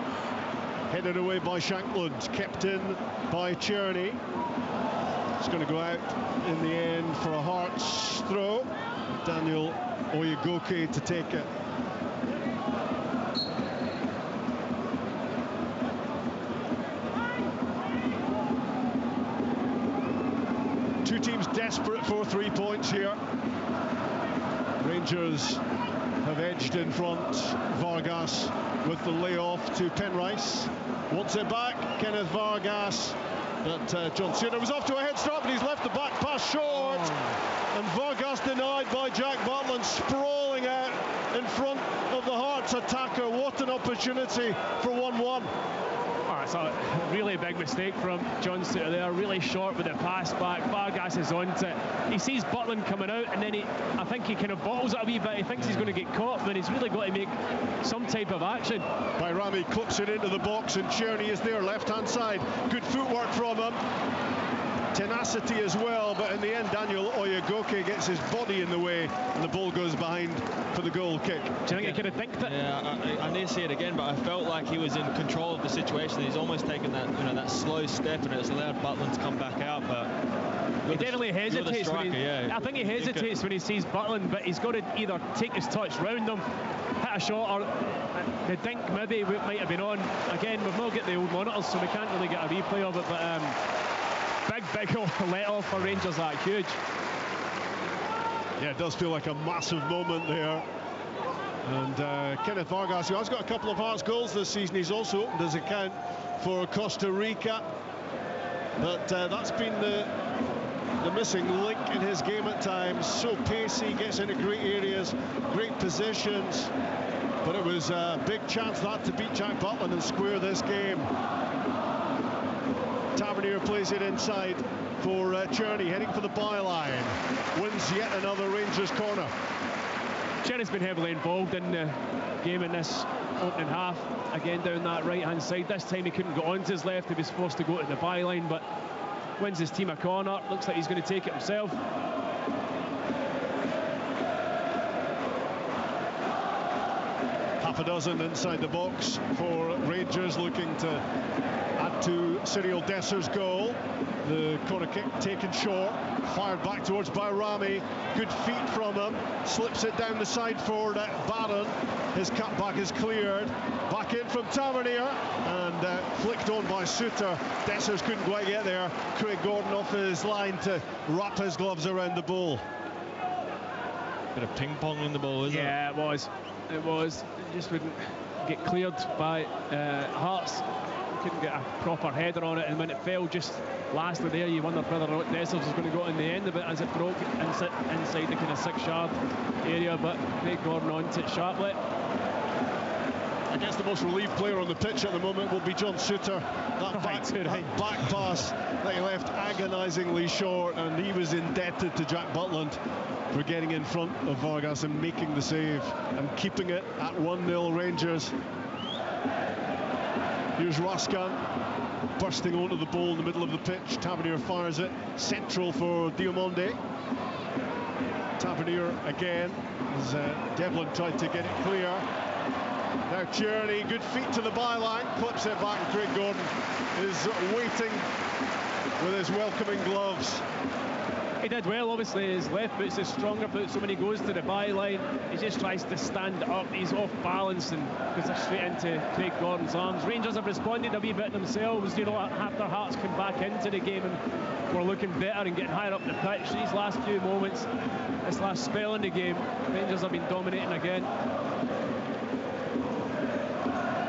B: Headed away by Shankland, kept in by Černý. It's going to go out in the end for a Hearts throw. Daniel Oyegoke to take it. Two teams desperate for 3 points here. Rangers have edged in front. Vargas with the layoff to Penrice. Wants it back, Kenneth Vargas. But John Suter was off to a head start, but he's left the back pass short. And Vargas denied by Jack Butland, sprawling out in front of the Hearts attacker. What an opportunity for 1-1.
D: Oh, it's a really big mistake from John Suter there, really short with the pass back. Vargas is onto it. He sees Butland coming out, and then I think he kind of bottles it a wee bit. He thinks he's going to get caught, but he's really got to make some type of action.
B: Bayrami clips it into the box, and Černý is there, left-hand side. Good footwork from him. Tenacity as well, but in the end Daniel Oyegoke gets his body in the way, and the ball goes behind for the goal kick.
D: Do you think he could have dinked it?
E: Yeah, I need to see it again, but I felt like he was in control of the situation. He's almost taken that that slow step, and it's allowed Butland to come back out, but
D: he definitely hesitates.
E: Striker,
D: I think he hesitates when he sees Butland, but he's got to either take his touch round him, hit a shot, or the dink maybe might have been on. Again, we've not got the old monitors, so we can't really get a replay of it, but big let off for Rangers, that huge.
B: Yeah, it does feel like a massive moment there. And Kenneth Vargas, who has got a couple of Hearts goals this season, he's also opened his account for Costa Rica. But that's been the missing link in his game at times. So pacey, gets into great areas, great positions. But it was a big chance that to beat Jack Butland and square this game. Tavernier plays it inside for Černý, heading for the byline. Wins yet another Rangers corner.
D: Černy's been heavily involved in the game in this opening half. Again, down that right-hand side. This time he couldn't go onto his left. He was forced to go to the byline, but wins his team a corner. Looks like he's going to take it himself.
B: Half a dozen inside the box for Rangers, looking to add to Cyril Desser's goal. The corner kick taken short, fired back towards Bayrami. Good feet from him, slips it down the side for Barron. His cutback is cleared. Back in from Tavernier and flicked on by Suter. Dessers couldn't quite get there. Craig Gordon off his line to wrap his gloves around the ball.
E: Bit of ping pong in the ball, isn't it?
D: Yeah, it was. It was. It just wouldn't get cleared by Hearts. Couldn't get a proper header on it, and when it fell just lastly there, you wondered whether or not Dessers was going to go in the end of it as it broke inside the kind of 6-yard area, but Craig Gordon onto it sharply.
B: I guess the most relieved player on the pitch at the moment will be John Suter. That back pass that he left agonisingly short, and he was indebted to Jack Butland for getting in front of Vargas and making the save and keeping it at 1-0 Rangers. Here's Raskan bursting onto the ball in the middle of the pitch. Tavernier fires it central for Diomande. Tavernier again as Devlin tried to get it clear. Now Tierney, good feet to the byline, clips it back, and Craig Gordon is waiting with his welcoming gloves.
D: He did well, obviously. His left foot's his stronger foot, so when he goes to the byline, he just tries to stand up. He's off balance and goes straight into Craig Gordon's arms. Rangers have responded a wee bit themselves, you know, after Hearts come back into the game and were looking better and getting higher up the pitch. These last few moments, this last spell in the game, Rangers have been dominating again.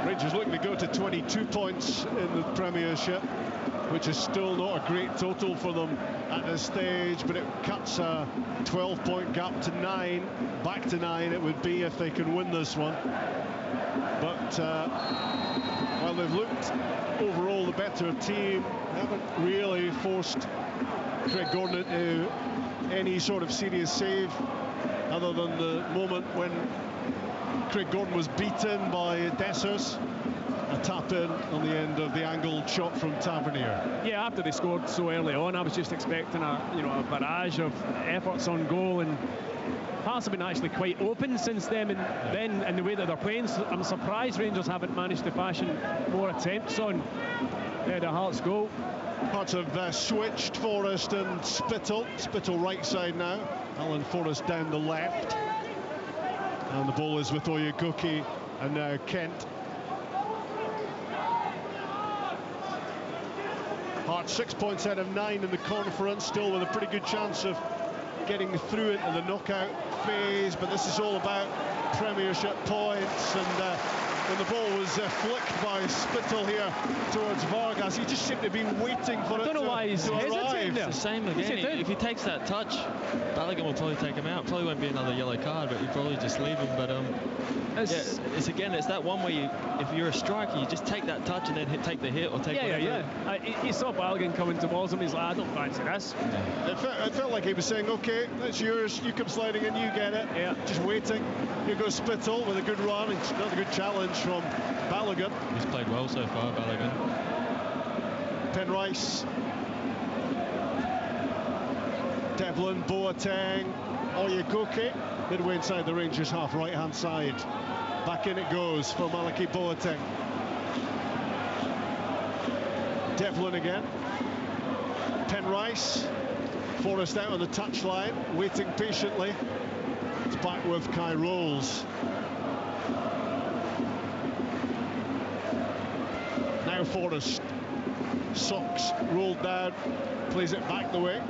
B: Rangers looking to go to 22 points in the Premiership, which is still not a great total for them at this stage, but it cuts a 12-point gap to 9, back to 9 it would be if they can win this one. But while they've looked overall the better team, they haven't really forced Craig Gordon into any sort of serious save, other than the moment when Craig Gordon was beaten by Dessers. A tap in on the end of the angled shot from Tavernier.
D: Yeah, after they scored so early on, I was just expecting a barrage of efforts on goal, and Hearts have been actually quite open since then, and then in the way that they're playing, so I'm surprised Rangers haven't managed to fashion more attempts on the Hearts goal.
B: Hearts have switched Forrest and Spittle. Spittle right side now, Alan Forrest down the left, and the ball is with Oyegoke and now Kent. Hearts 6 points out of 9 in the conference, still with a pretty good chance of getting through into the knockout phase, but this is all about Premiership points. And when the ball was flicked by Spittle here towards Vargas, he just seemed to be waiting for it to arrive.
D: I don't know why he's hesitating there.
E: It's the same again. If he takes that touch, Balogun will probably take him out. Probably won't be another yellow card, but you probably just leave him. But it's that one where if you're a striker, you just take that touch and then take the hit or take whatever.
D: He saw Balogun coming towards him. He's like, I don't fancy this.
B: It felt like he was saying, okay, that's yours. You come sliding in, you get it.
D: Yeah.
B: Just waiting. Here goes Spittle with a good run. Another good challenge from Balogun.
E: He's played well so far, Balogun.
B: Penrice, Devlin, Boateng, Oyegoke, midway inside the Rangers half, right-hand side. Back in it goes for Malaki Boateng. Devlin again. Penrice, Forrest out on the touchline, waiting patiently. It's back with Kai Rolls. Now Forrest, socks rolled down, plays it back the way,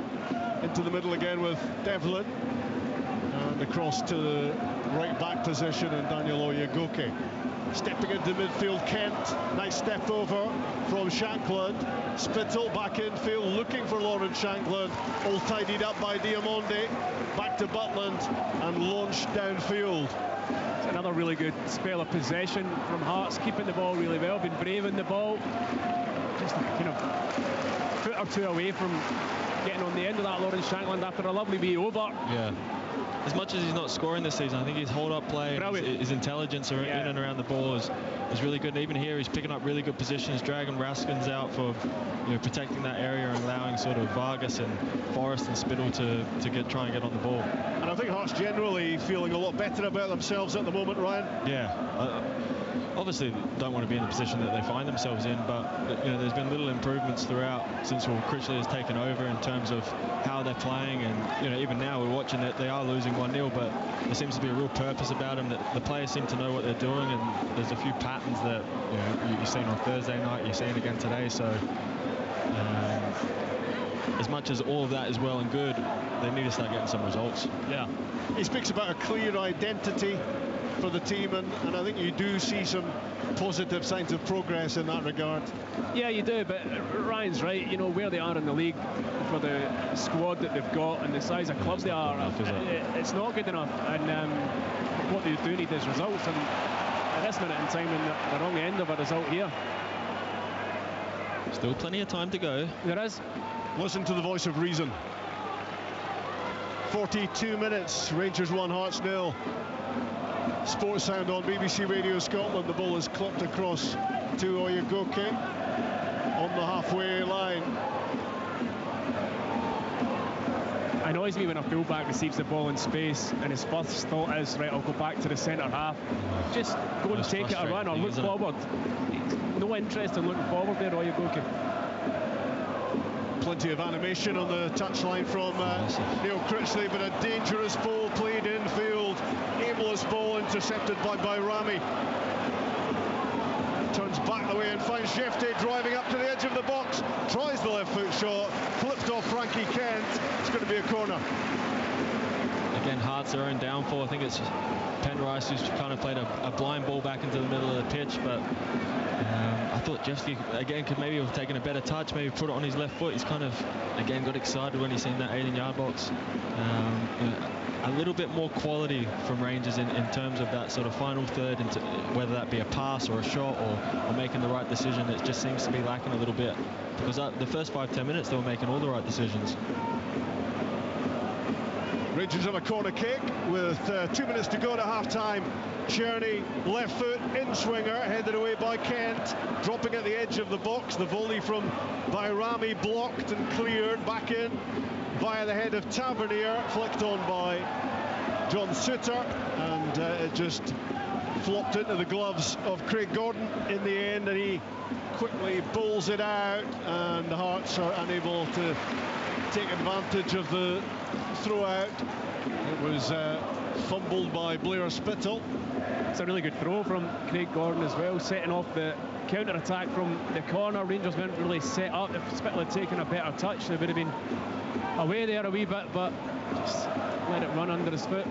B: into the middle again with Devlin, and across to the right back position, and Daniel Oyegoke. Stepping into midfield, Kent, nice step over from Shankland. Spittle back infield, looking for Lawrence Shankland, all tidied up by Diomande. Back to Butland and launched downfield.
D: It's another really good spell of possession from Hearts, keeping the ball really well, been brave in the ball. Just kind of foot or two away from getting on the end of that Lawrence Shankland after a lovely wee over.
E: Yeah. as much as he's not scoring this season, I think his hold-up play and his intelligence in and around the ball is really good. And even here, he's picking up really good positions, dragging Raskins out for protecting that area and allowing sort of Vargas and Forrest and Spittle to try and get on the ball.
B: And I think Hearts generally feeling a lot better about themselves at the moment, Ryan.
E: Yeah. Obviously don't want to be in the position that they find themselves in, but there's been little improvements throughout since Critchley has taken over in terms of how they're playing, and even now we're watching that they are losing 1-0, but there seems to be a real purpose about them, that the players seem to know what they're doing, and there's a few patterns that you've seen on Thursday night, you're seeing again today. So as much as all of that is well and good, they need to start getting some results.
B: Yeah, he speaks about a clear identity for the team, and I think you do see some positive signs of progress in that regard.
D: Yeah, you do, but Ryan's right. Where they are in the league for the squad that they've got and the size of club they are, it's not good enough, and what they do need is results, and at this minute in time they're on the end of a result here.
E: Still plenty of time to go.
D: There is.
B: Listen to the voice of reason. 42 minutes, Rangers 1, Hearts 0. Sports Sound on BBC Radio Scotland. The ball is clocked across to Oyegoke on the halfway line.
D: Annoys me when a fullback receives the ball in space and his first thought is, right, I'll go back to the centre half. Just go and take it a run or look forward. No interest in looking forward there, Oyegoke.
B: Plenty of animation on the touchline from Neil Critchley, but a dangerous ball played infield. Aimless ball intercepted by Bayrami. Turns back the way and finds Jefte driving up to the edge of the box. Tries the left foot shot, flipped off Frankie Kent. It's going to be a corner.
E: Again, Hearts their own downfall. I think it's Penrice who's kind of played a blind ball back into the middle of the pitch, but I thought Jeffsky again could maybe have taken a better touch, maybe put it on his left foot. He's kind of again got excited when he's seen that 18-yard box. A little bit more quality from Rangers in terms of that sort of final third, into whether that be a pass or a shot or making the right decision. It just seems to be lacking a little bit, because the first 5-10 minutes they were making all the right decisions.
B: Rangers have a corner kick with 2 minutes to go to half-time. Cherney, left foot, in-swinger, headed away by Kent, dropping at the edge of the box. The volley from Bayrami blocked and cleared, back in via the head of Tavernier, flicked on by John Suter, and it just flopped into the gloves of Craig Gordon in the end, and he quickly bowls it out, and the Hearts are unable to take advantage of the throw out. It was fumbled by Blair Spittle.
D: It's a really good throw from Craig Gordon as well, setting off the counter-attack from the corner. Rangers weren't really set up. If Spittle had taken a better touch, they would have been away there a wee bit, but just let it run under his foot.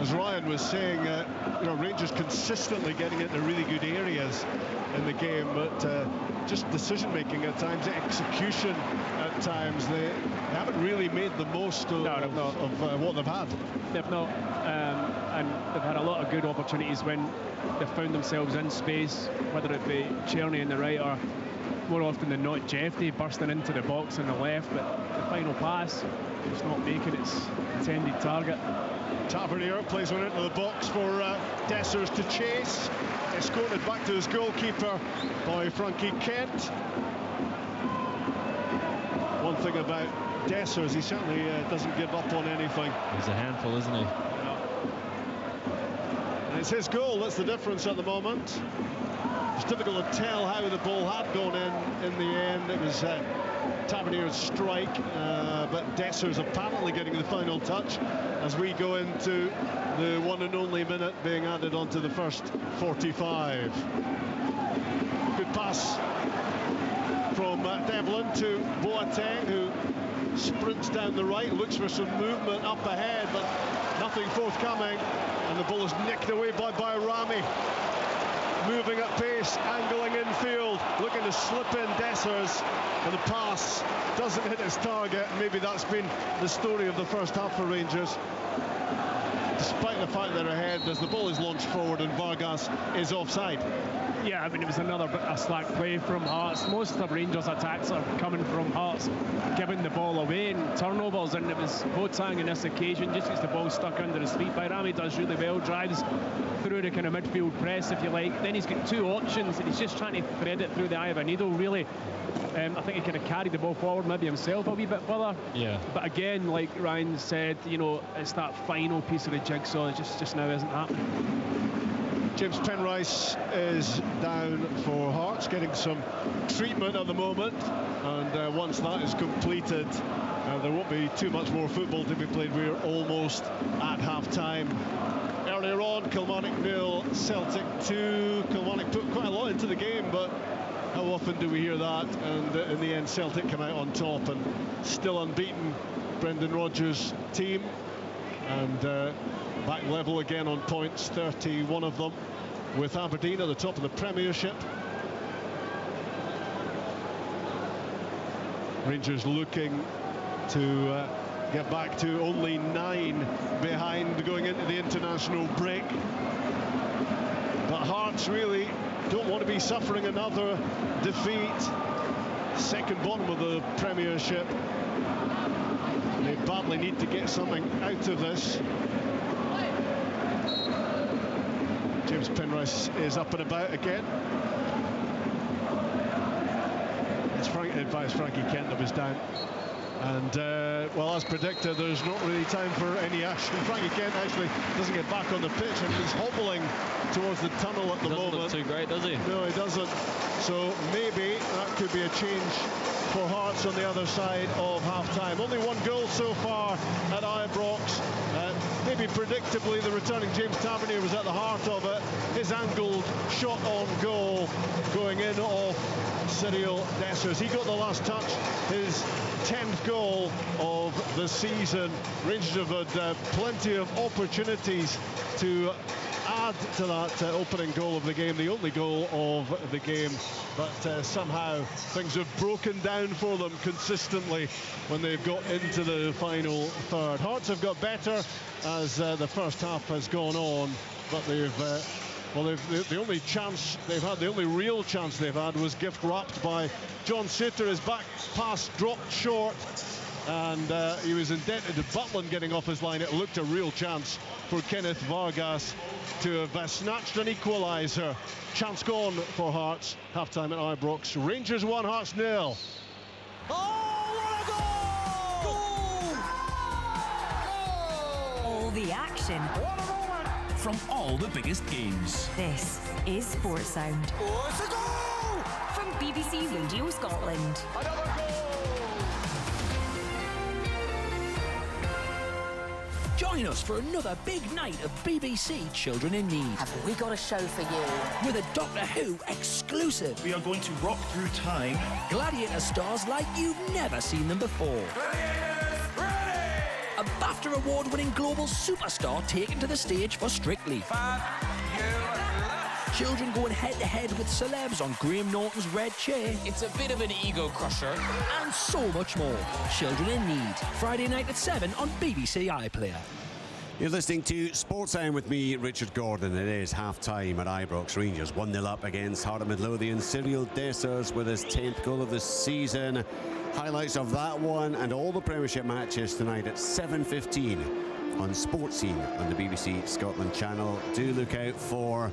B: As Ryan was saying, Rangers consistently getting into really good areas in the game, but just decision-making at times, execution at times, they haven't really made the most of what they've had.
D: They've not, and they've had a lot of good opportunities when they've found themselves in space, whether it be Cherney on the right or more often than not Jefte bursting into the box on the left, but the final pass, it's not making its intended target.
B: Tavernier plays one into the box for Dessers to chase. Escorted back to his goalkeeper by Frankie Kent. One thing about Dessers, he certainly doesn't give up on anything.
E: He's a handful, isn't he?
B: And it's his goal, that's the difference at the moment. It's difficult to tell how the ball had gone in the end. It was Tavernier's strike, but Dessers apparently getting the final touch as we go into the one and only minute being added onto the first 45. Good pass from Devlin to Boateng, who sprints down the right, looks for some movement up ahead, but nothing forthcoming, and the ball is nicked away by Bayrami. Moving at pace, angling infield, looking to slip in Dessers, and the pass doesn't hit its target. Maybe that's been the story of the first half for Rangers. despite the fact they're ahead, as the ball is launched forward and Vargas is offside.
D: Yeah, I mean, it was another bit of slack play from Hearts. Most of Rangers' attacks are coming from Hearts giving the ball away in turnovers, and it was Boateng in this occasion just gets the ball stuck under his feet. Bayrami does really well, drives through the kind of midfield press, if you like. Then he's got two options, and he's just trying to thread it through the eye of a needle, really. I think he could have carried the ball forward maybe himself a wee bit further.
E: Yeah.
D: But again, like Ryan said, you know, it's that final piece of the jigsaw that just now isn't happening.
B: James Penrice is down for Hearts, getting some treatment at the moment, and once that is completed, there won't be too much more football to be played. We're almost at half-time. Earlier on, Kilmarnock 0, Celtic 2. Kilmarnock put quite a lot into the game, but how often do we hear that? And in the end, Celtic come out on top and still unbeaten. Brendan Rodgers' team, and back level again on points, 31 of them, with Aberdeen at the top of the Premiership. Rangers looking to get back to only 9 behind going into the international break. But Hearts really don't want to be suffering another defeat. Second bottom of the Premiership. They badly need to get something out of this. James Penrice is up and about again. It's advised Frankie Kent that was down. And, well, as predicted, there's not really time for any action. Frankie Kent actually doesn't get back on the pitch, and he's hobbling towards the tunnel at the moment.
E: Doesn't look too great, does he?
B: No, he doesn't. So maybe that could be a change for Hearts on the other side of half-time. Only one goal so far at Ibrox. Maybe predictably, the returning James Tavernier was at the heart of it. His angled shot on goal going in off Cyril Dessers. He got the last touch, his 10th goal of the season. Rangers have had plenty of opportunities to add to that opening goal of the game, the only goal of the game, but somehow things have broken down for them consistently when they've got into the final third. Hearts have got better as the first half has gone on, but the only chance they've had, the only real chance they've had, was gift wrapped by John Suter. His back pass dropped short, and he was indebted to Butland getting off his line. It looked a real chance for Kenneth Vargas to have snatched an equaliser. Chance gone for Hearts. Half-time at Ibrox. Rangers 1, Hearts 0.
F: All the action.
G: From all the biggest games.
F: This is Sports Sound.
G: Oh, it's a goal!
F: From BBC Radio Scotland.
G: Another goal! Join us for another big night of BBC Children in Need.
F: Have we got a show for you?
G: With a Doctor Who exclusive.
H: We are going to rock through time.
G: Gladiator stars like you've never seen them before.
H: Gladiators, ready!
G: A BAFTA award-winning global superstar taken to the stage for Strictly. Children going head-to-head with celebs on Graham Norton's red chair.
I: It's a bit of an ego crusher.
G: And so much more. Children in Need. Friday night at 7 on BBC iPlayer.
A: You're listening to Sports Sound with me, Richard Gordon. It is half-time at Ibrox. Rangers 1-0 up against Heart of Midlothian. Cyril Dessers with his 10th goal of the season. Highlights of that one and all the Premiership matches tonight at 7:15 on Sports Scene on the BBC Scotland channel. Do look out for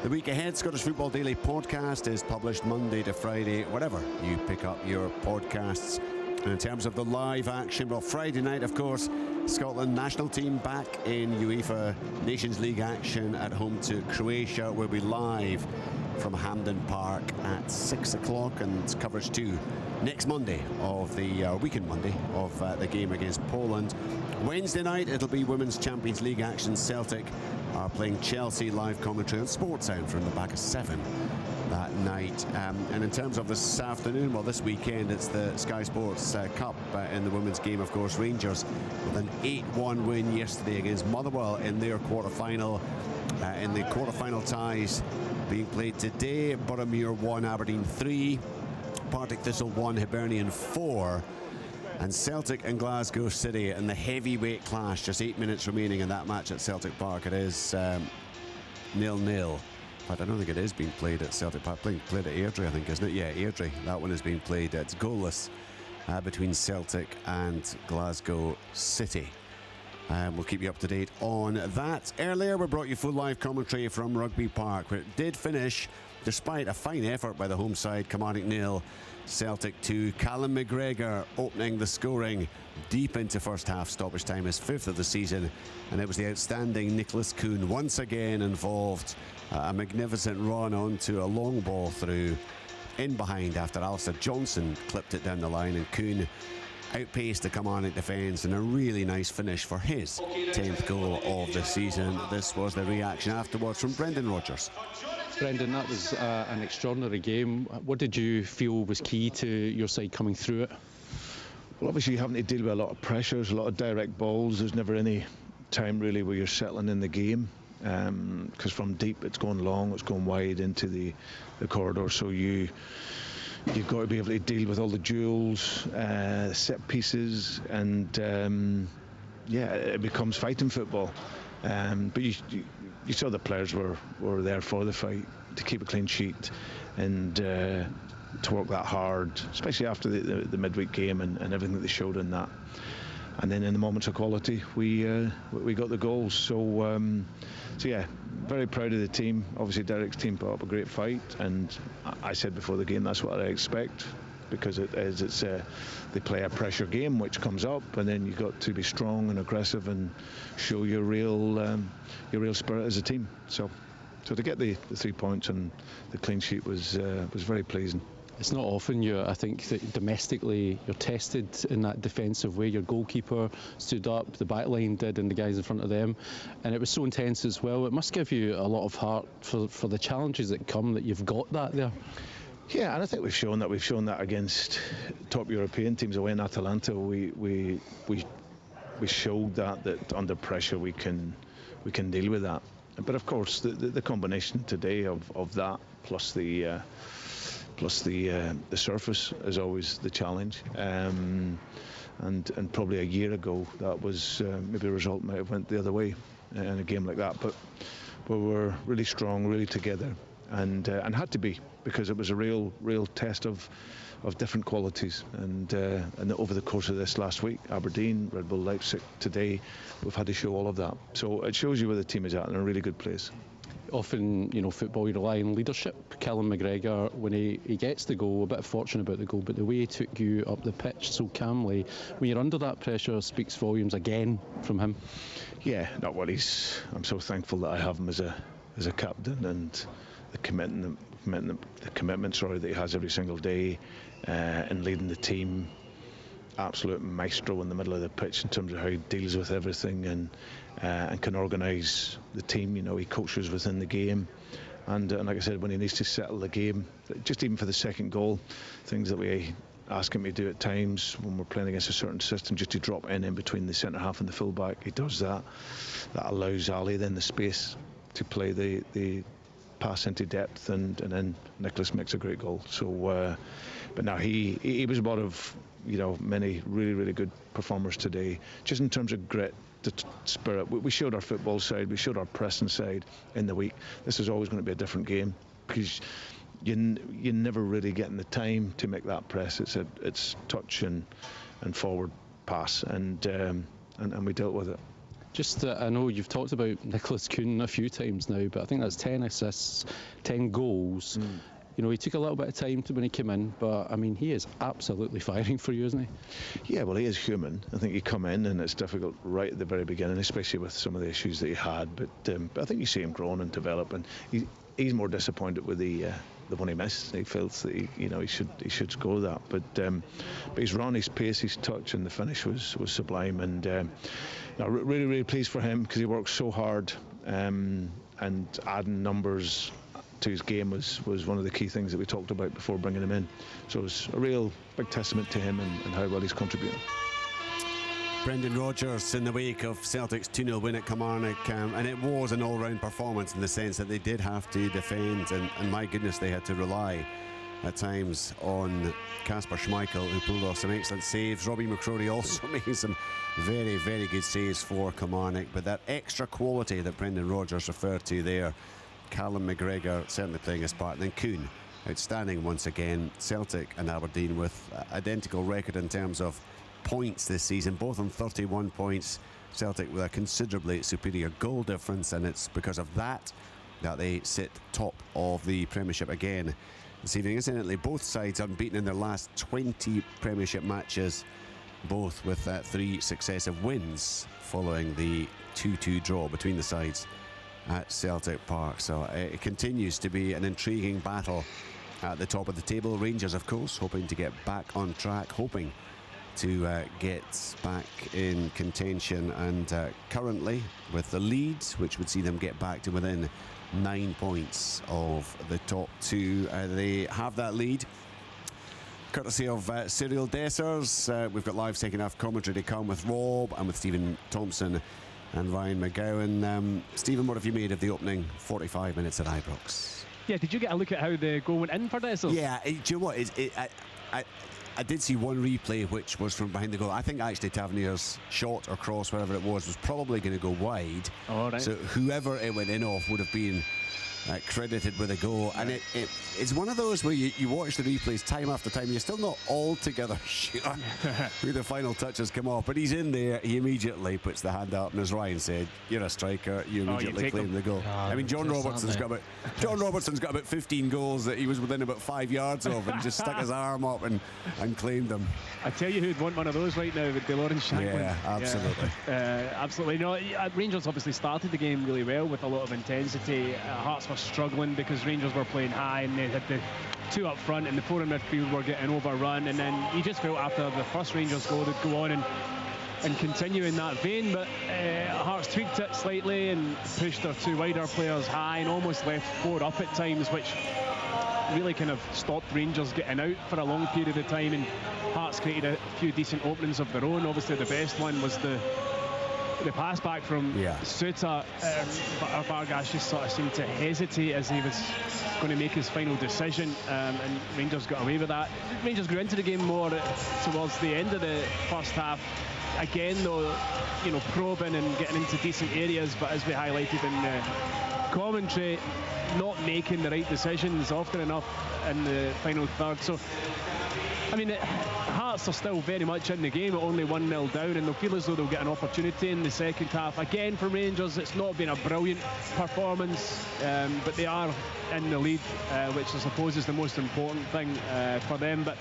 A: the week ahead. Scottish Football Daily podcast is published Monday to Friday, wherever you pick up your podcasts. And in terms of the live action, well, Friday night, of course, Scotland national team back in UEFA Nations League action at home to Croatia. We'll be live from Hampden Park at 6 o'clock, and coverage too next Monday of the weekend Monday of the game against Poland. Wednesday night, it'll be Women's Champions League action. Celtic are playing Chelsea. Live commentary on Sports Sound from the back of 7 that night. And in terms of this afternoon, well, this weekend, it's the Sky Sports Cup in the women's game, of course. Rangers with an 8-1 win yesterday against Motherwell in their quarter-final. In the quarter-final ties being played today, Boroughmuir 1, Aberdeen 3, Partick Thistle 1, Hibernian 4. And Celtic and Glasgow City in the heavyweight clash, just 8 minutes remaining in that match at Celtic Park. It is 0-0. But I don't think it is being played at Celtic Park. Played at Airdrie, I think, isn't it? Yeah, Airdrie. That one is being played. It's goalless between Celtic and Glasgow City. We'll keep you up to date on that. Earlier, we brought you full live commentary from Rugby Park, where it did finish, despite a fine effort by the home side, Kilmarnock 0, Celtic 2. Callum McGregor opening the scoring deep into first half stoppage time, his 5th of the season, and it was the outstanding Nicholas Kuhn once again involved. A magnificent run onto a long ball through in behind after Alistair Johnson clipped it down the line, and Kuhn outpaced the Kilmarnock defence, and a really nice finish for his 10th goal of the season. This was the reaction afterwards from Brendan Rodgers.
J: Brendan, that was an extraordinary game. What did you feel was key to your side coming through it?
K: Well, obviously you're having to deal with a lot of pressures, a lot of direct balls. There's never any time really where you're settling in the game, because from deep it's going long, it's going wide into the corridor, so you've got to be able to deal with all the duels, set pieces, and yeah, it becomes fighting football. But you saw the players were there for the fight, to keep a clean sheet, and to work that hard, especially after the midweek game and everything that they showed in that. And then in the moments of quality, we got the goals. So yeah, very proud of the team. Obviously, Derek's team put up a great fight, and I said before the game that's what I expect, because they play a pressure game which comes up, and then you've got to be strong and aggressive and show your real spirit as a team. So to get the 3 points and the clean sheet was very pleasing.
J: It's not often I think that domestically you're tested in that defensive way. Your goalkeeper stood up, the back line did, and the guys in front of them, and it was so intense as well. It must give you a lot of heart for the challenges that come, that you've got that there.
K: Yeah, and I think we've shown that against top European teams away in Atalanta. We showed that under pressure we can deal with that. But of course the combination today of that plus the surface is always the challenge. And probably a year ago that was maybe a result might have went the other way in a game like that. But we were really strong, really together, and had to be, because it was a real test of different qualities. And over the course of this last week, Aberdeen, Red Bull Leipzig, today, we've had to show all of that. So it shows you where the team is at, in a really good place.
J: Often, football, you rely on leadership. Callum McGregor, when he gets the goal, a bit of fortune about the goal, but the way he took you up the pitch so calmly, when you're under that pressure, speaks volumes again from him.
K: Yeah, not what I'm so thankful that I have him as a captain, and the commitment that he has every single day in leading the team. Absolute maestro in the middle of the pitch in terms of how he deals with everything, and can organise the team. He coaches within the game, and like I said, when he needs to settle the game, just even for the second goal, things that we ask him to do at times when we're playing against a certain system, just to drop in between the centre half and the full back, he does that. That allows Ali then the space to play the pass into depth, and then Nicholas makes a great goal. So but now he was one of many really, really good performers today, just in terms of grit, the spirit. We showed our football side, we showed our pressing side in the week. This is always going to be a different game, because you never really getting the time to make that press. It's touch and forward pass, and we dealt with it.
J: Just I know you've talked about Nicholas Kuhn a few times now, but I think that's 10 assists, 10 goals. He took a little bit of time when he came in, but I mean, he is absolutely firing for you, isn't he?
K: Yeah, well, he is human. I think you come in and it's difficult right at the very beginning, especially with some of the issues that he had. But I think you see him growing and developing. He's more disappointed with the one he missed. He feels that he should score that. But his run, his pace, his touch, and the finish was sublime. And really, really pleased for him, because he works so hard, and adding numbers to his game was one of the key things that we talked about before bringing him in. So it was a real big testament to him and how well he's contributing.
A: Brendan Rodgers in the wake of Celtic's 2-0 win at Kilmarnock, and it was an all-round performance in the sense that they did have to defend, and my goodness, they had to rely at times on Kasper Schmeichel, who pulled off some excellent saves. Robbie McCrory also making some very, very good saves for Kilmarnock. But that extra quality that Brendan Rodgers referred to there, Callum McGregor certainly playing his part. And then Kuhn, outstanding once again. Celtic and Aberdeen with identical record in terms of points this season, both on 31 points. Celtic with a considerably superior goal difference, and it's because of that they sit top of the Premiership again this evening. Incidentally, both sides unbeaten in their last 20 Premiership matches, both with 3 successive wins following the 2-2 draw between the sides at Celtic Park. So it continues to be an intriguing battle at the top of the table. Rangers, of course, hoping to get back on track, hoping to get back in contention, and currently with the lead, which would see them get back to within 9 points of the top 2. They have that lead courtesy of Cyril Dessers. We've got live second half commentary to come with Rob and with Stephen Thompson and Ryan McGowan. Stephen, what have you made of the opening 45 minutes at Ibrox?
D: Yeah, did you get a look at how the goal went in for Dessers?
A: Yeah, do you know what? I did see one replay which was from behind the goal. I think actually Tavernier's shot or cross, whatever it was probably going to go wide.
D: Oh, right.
A: So whoever it went in off would have been credited with a goal. Yeah. And it's one of those where you watch the replays time after time, you're still not altogether sure who the final touches come off. But he's in there, he immediately puts the hand up, and as Ryan said, you're a striker, you immediately claim the goal. I mean, John Robertson's got about 15 goals that he was within about 5 yards of, and just stuck his arm up and claimed them.
D: I tell you who'd want one of those right now, with DeLorean Shanklin.
A: Yeah, absolutely.
D: Absolutely. No, Rangers obviously started the game really well with a lot of intensity. Hearts were struggling because Rangers were playing high, and they had the 2 up front, and the 4 in midfield were getting overrun. And then you just felt after the first Rangers goal they'd go on and continue in that vein, but Hearts tweaked it slightly and pushed their 2 wider players high and almost left 4 up at times, which really kind of stopped Rangers getting out for a long period of time, and Hearts created a few decent openings of their own. Obviously the best one was the pass back from Suter, but Vargas just sort of seemed to hesitate as he was going to make his final decision, and Rangers got away with that. Rangers grew into the game more towards the end of the first half. Again, though, probing and getting into decent areas, but as we highlighted in the commentary, not making the right decisions often enough in the final third. So, I mean, Hearts are still very much in the game at only 1-0 down, and they'll feel as though they'll get an opportunity in the second half. Again, for Rangers, it's not been a brilliant performance, but they are in the lead, which I suppose is the most important thing for them. But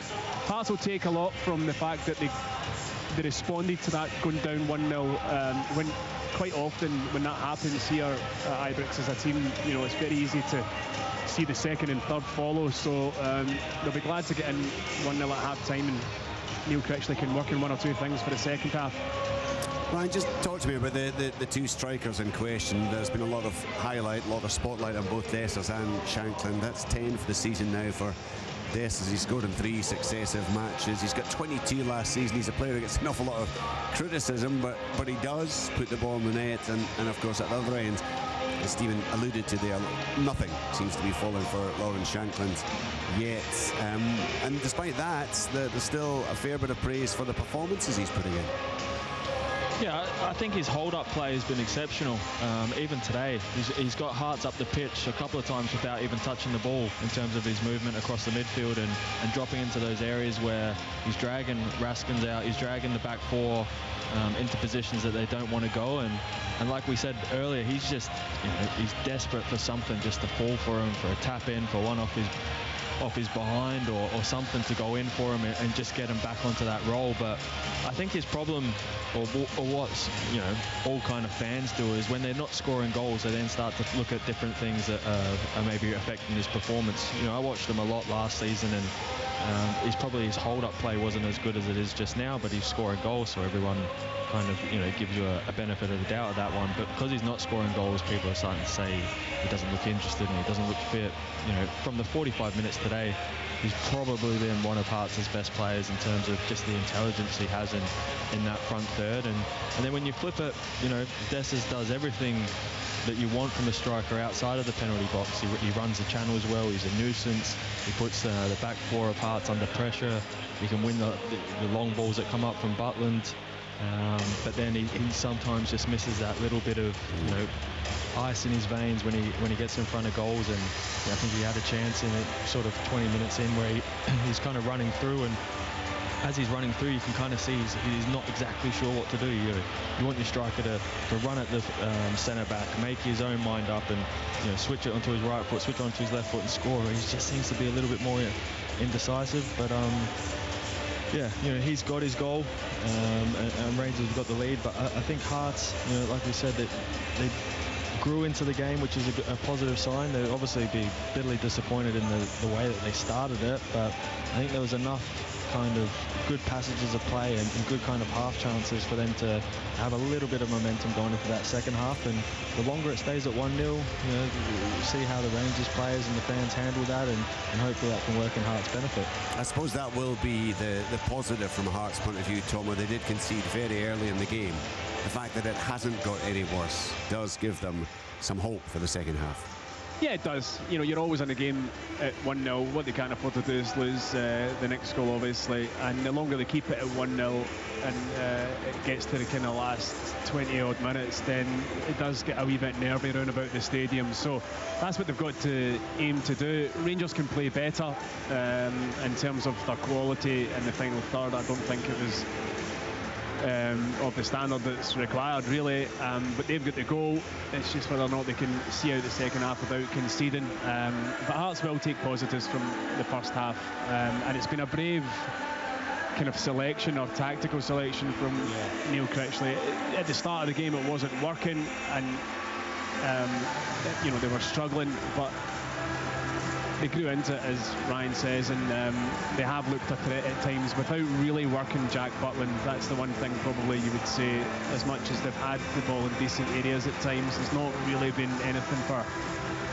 D: Hearts will take a lot from the fact that they responded to that going down 1-0, when quite often when that happens here at Ibrox as a team, it's very easy to see the second and third follow. So they'll be glad to get in 1-0 at half-time, and Neil Critchley can work on 1 or 2 things for the second half.
A: Ryan, just talk to me about the 2 strikers in question. There's been a lot of highlight, a lot of spotlight on both Dessers and Shanklin. That's 10 for the season now for Dessers. He's scored in 3 successive matches. He's got 22 last season. He's a player who gets an awful lot of criticism, but he does put the ball in the net, and of course at the other end, as Stephen alluded to there, nothing seems to be falling for Lawrence Shanklin yet. And despite that, there's still a fair bit of praise for the performances he's putting in.
E: Yeah, I think his hold-up play has been exceptional. Even today, he's got Hearts up the pitch a couple of times without even touching the ball in terms of his movement across the midfield and dropping into those areas where he's dragging Raskins out, he's dragging the back 4 into positions that they don't want to go. And like we said earlier, he's just, he's desperate for something just to fall for him, for a tap in, for one off his behind or something to go in for him and just get him back onto that role. But I think his problem, or what's all kind of fans do, is when they're not scoring goals, they then start to look at different things that are maybe affecting his performance. I watched him a lot last season, and his hold-up play wasn't as good as it is just now, but he's scoring goals, so everyone kind of gives you a benefit of the doubt of that one. But because he's not scoring goals, people are starting to say he doesn't look interested and he doesn't look fit. From the 45 minutes today, he's probably been one of Hearts' best players in terms of just the intelligence he has in that front third. And then when you flip it, you know, Dessers does everything that you want from a striker outside of the penalty box. He runs the channels well, he's a nuisance, he puts the back four of Hearts under pressure, he can win the long balls that come up from Butland, but then he sometimes just misses that little bit of, you know, ice in his veins when he gets in front of goals. And I think he had a chance in it sort of 20 minutes in where he's kind of running through, and as he's running through, you can kind of see he's not exactly sure what to do. You want your striker to run at the centre back, make his own mind up, and, you know, switch it onto his right foot, switch it onto his left foot and score. He just seems to be a little bit more indecisive. But yeah, you know, he's got his goal, and Rangers have got the lead. But I think Hearts, you know, like we said, that they grew into the game, which is a positive sign. They'll obviously be bitterly disappointed in the way that they started it, but I think there was enough kind of good passages of play and good kind of half chances for them to have a little bit of momentum going into that second half. And the longer it stays at 1-0, you know, we'll see how the Rangers players and the fans handle that, and hopefully that can work in Hearts' benefit.
A: I suppose that will be the positive from Hearts' point of view, Tom. They did concede very early in the game. The fact that it hasn't got any worse does give them some hope for the second half.
D: Yeah, it does. You know, you're always in a game at 1-0. What they can't afford to do is lose the next goal, obviously. And the longer they keep it at 1-0 and it gets to the kind of last 20-odd minutes, then it does get a wee bit nervy around about the stadium. So that's what they've got to aim to do. Rangers can play better in terms of their quality in the final third. I don't think it was of the standard that's required, really, but they've got the goal. It's just whether or not they can see out the second half without conceding. But Hearts will take positives from the first half, and it's been a brave kind of selection or tactical selection from Neil Critchley. At the start of the game it wasn't working, and you know, they were struggling, but they grew into it, as Ryan says, and they have looked a threat at times without really working Jack Butland. That's the one thing probably you would say. As much as they've had the ball in decent areas at times, there's not really been anything for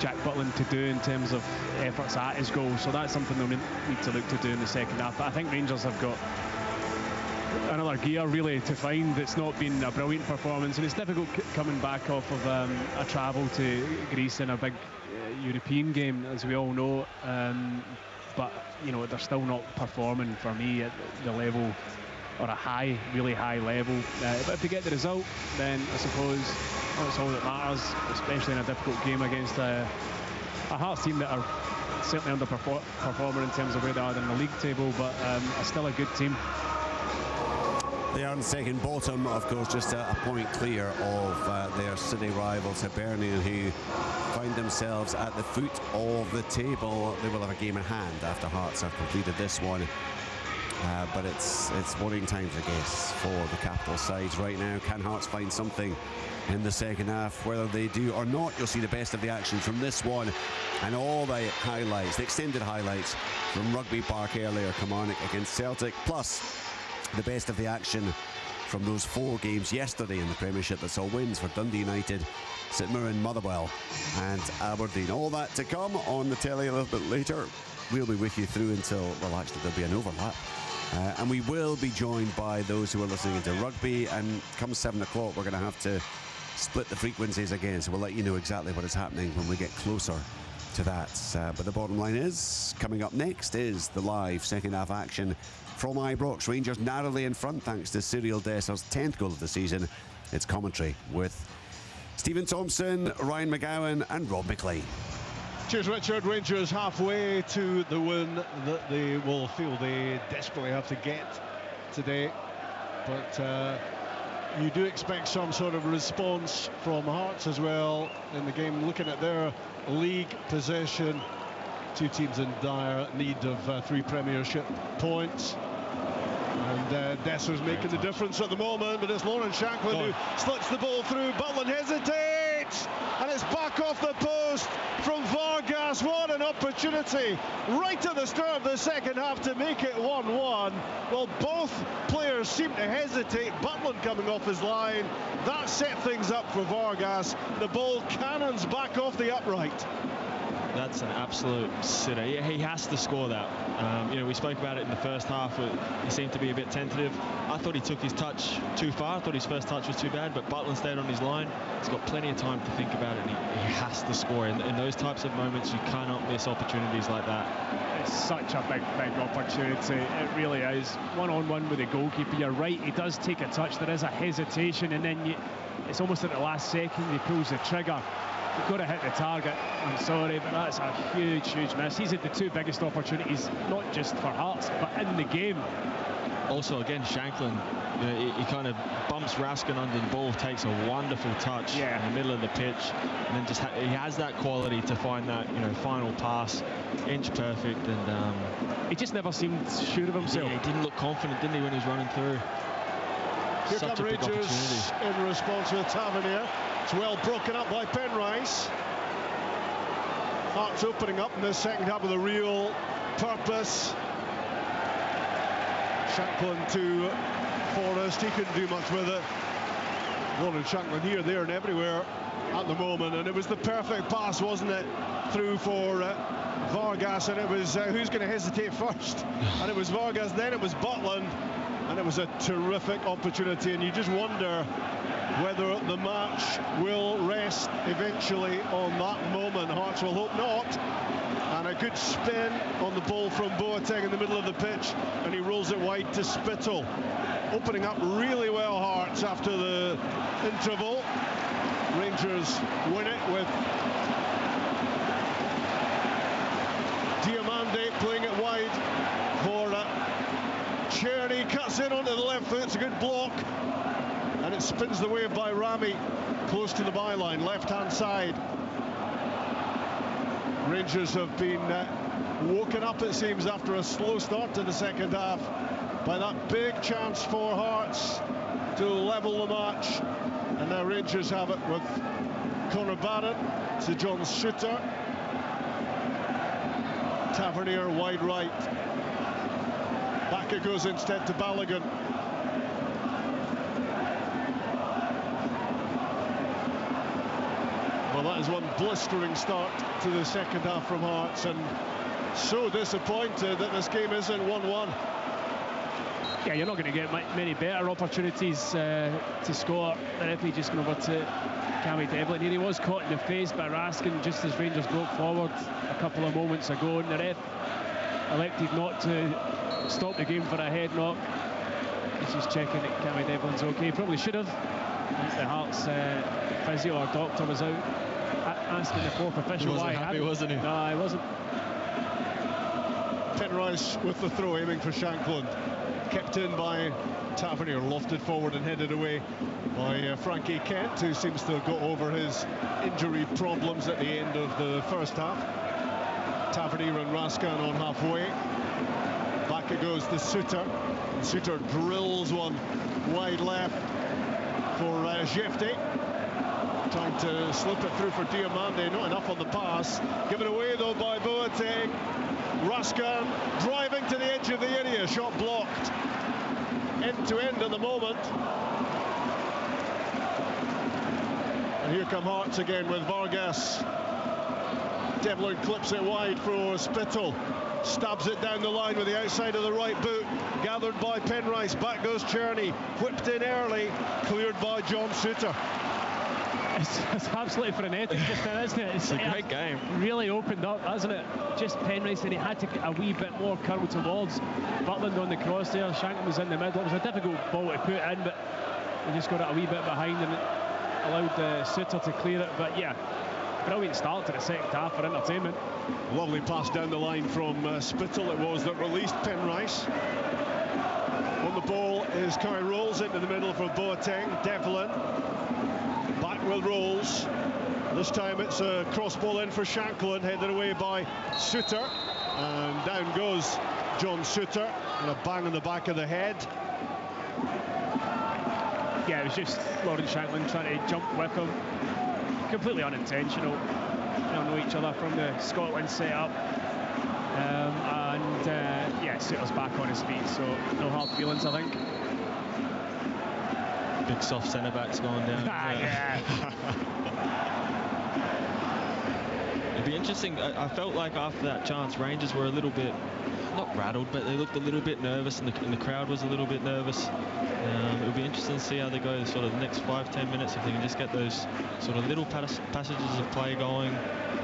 D: Jack Butland to do in terms of efforts at his goal. So that's something they'll need to look to do in the second half. But I think Rangers have got another gear really to find. It's not been a brilliant performance, and it's difficult coming back off of a travel to Greece in a big European game, as we all know, but you know, they're still not performing for me at the level, or a really high level. But if they get the result, then I suppose that's all that matters, especially in a difficult game against a Hearts team that are certainly underperforming in terms of where they are in the league table, but are still a good team.
A: They are in second bottom, of course, just a point clear of their city rivals Hibernian, who find themselves at the foot of the table. They will have a game in hand after Hearts have completed this one. But it's worrying times, I guess, for the capital sides right now. Can Hearts find something in the second half? Whether they do or not, you'll see the best of the action from this one and all the highlights, the extended highlights from Rugby Park earlier, Kilmarnock against Celtic, plus the best of the action from those 4 games yesterday in the Premiership that saw wins for Dundee United, St Mirren, Motherwell and Aberdeen. All that to come on the telly a little bit later. We'll be with you through until, well, actually there'll be an overlap. And we will be joined by those who are listening to rugby, and come 7 o'clock we're going to have to split the frequencies again, so we'll let you know exactly what is happening when we get closer to that. But the bottom line is, coming up next is the live second half action from Ibrox. Rangers narrowly in front thanks to Cyril Desser's 10th goal of the season. It's commentary with Stephen Thompson, Ryan McGowan and Rob McLean.
B: Cheers, Richard. Rangers halfway to the win that they will feel they desperately have to get today. But you do expect some sort of response from Hearts as well in the game. Looking at their league possession, 2 teams in dire need of 3 Premiership points. And Desser's making the difference at the moment, but it's Lauren Shanklin who slits the ball through. Butland hesitates, and it's back off the post from Vargas. What an opportunity right at the start of the second half to make it 1-1. Well, both players seem to hesitate. Butland coming off his line, that set things up for Vargas. The ball cannons back off the upright.
E: That's an absolute sitter. Yeah, he has to score that. We spoke about it in the first half. He seemed to be a bit tentative. I thought he took his touch too far. I thought his first touch was too bad, but Butland stayed on his line. He's got plenty of time to think about it, and he has to score. In those types of moments, you cannot miss opportunities like that.
D: It's such a big opportunity. It really is. One-on-one with the goalkeeper. You're right, he does take a touch. There is a hesitation, and then it's almost at the last second he pulls the trigger. You've got to hit the target. I'm sorry, but that's a huge miss. He's had the two biggest opportunities, not just for Hearts, but in the game.
E: Also, again, Shanklin, he kind of bumps Raskin under the ball, takes a wonderful touch in the middle of the pitch, and then just he has that quality to find that final pass, inch perfect, and
D: he just never seemed sure of himself.
E: Yeah, he didn't look confident, didn't he, when he was running through?
B: Here
E: Such
B: come
E: a big
B: Rangers
E: opportunity.
B: in response with Tavernier. It's well broken up by Penrice. Hearts opening up in the second half with a real purpose. Shanklin to Forrest. He couldn't do much with it. Warren Shanklin here, there, and everywhere at the moment, and it was the perfect pass, wasn't it, through for Vargas, and it was who's going to hesitate first, and it was Vargas, then it was Butland, and it was a terrific opportunity, and you just wonder whether the match will rest eventually on that moment. Hearts will hope not. And a good spin on the ball from Boateng in the middle of the pitch, and he rolls it wide to Spittle. Opening up really well, Hearts, after the interval. Rangers win it with Diomande playing it wide for Czerny. Cuts in onto the left foot. It's a good block. And it spins the wave by Rami, close to the byline, left-hand side. Rangers have been woken up, it seems, after a slow start to the second half by that big chance for Hearts to level the match. And now Rangers have it with Connor Barron to John Shooter. Tavernier wide right. Back it goes instead to Balogun. Well, that is one blistering start to the second half from Hearts, and so disappointed that this game isn't 1-1.
D: Yeah, you're not going to get many better opportunities to score. The referee just going over to Cammy Devlin here. He was caught in the face by Raskin just as Rangers broke forward a couple of moments ago, and the ref elected not to stop the game for a head knock. He's just checking that Cammy Devlin's okay. Probably should have. The Hearts physio or doctor was out asking the fourth official why.
E: He wasn't happy, wasn't he?
D: No, he wasn't.
B: Penrice with the throw, aiming for Shanklin. Kept in by Tavernier, lofted forward and headed away by Frankie Kent, who seems to have got over his injury problems at the end of the first half. Tavernier and Raskin on halfway. Back it goes to Suter. And Suter drills one wide left for Jefte. Trying to slip it through for Diomande, not enough on the pass. Given away though by Boateng. Raskin driving to the edge of the area, shot blocked. End to end at the moment. And here come Hearts again with Vargas. Devlin clips it wide for Spittle. Stabs it down the line with the outside of the right boot. Gathered by Penrice. Back goes Czerny. Whipped in early. Cleared by John Suter.
D: It's absolutely frenetic just now, isn't it?
E: It's a great game.
D: Really opened up, hasn't it? Just Penrice, and he had to get a wee bit more curl towards Butland on the cross there. Shanklin was in the middle. It was a difficult ball to put in, but he just got it a wee bit behind and allowed Suter to clear it. But yeah, brilliant start to the second half for entertainment.
B: Lovely pass down the line from Spittle it was that released Penrice. On the ball is Kai Rolls into the middle for Boateng. Devlin back with Rolls. This time it's a cross ball in for Shanklin, headed away by Suter. And down goes John Suter, and a bang on the back of the head.
D: Yeah, it was just Lawrence Shanklin trying to jump with him. Completely unintentional. They all know each other from the Scotland setup. Yeah, Suter's back on his feet, so no hard feelings, I think.
E: Big soft centre-back's going down.
D: Yeah.
E: It'd be interesting. I felt like after that chance, Rangers were a little bit, not rattled, but they looked a little bit nervous, and the crowd was a little bit nervous. It'll be interesting to see how they go sort of the next 5-10 minutes, if they can just get those sort of little passages of play going,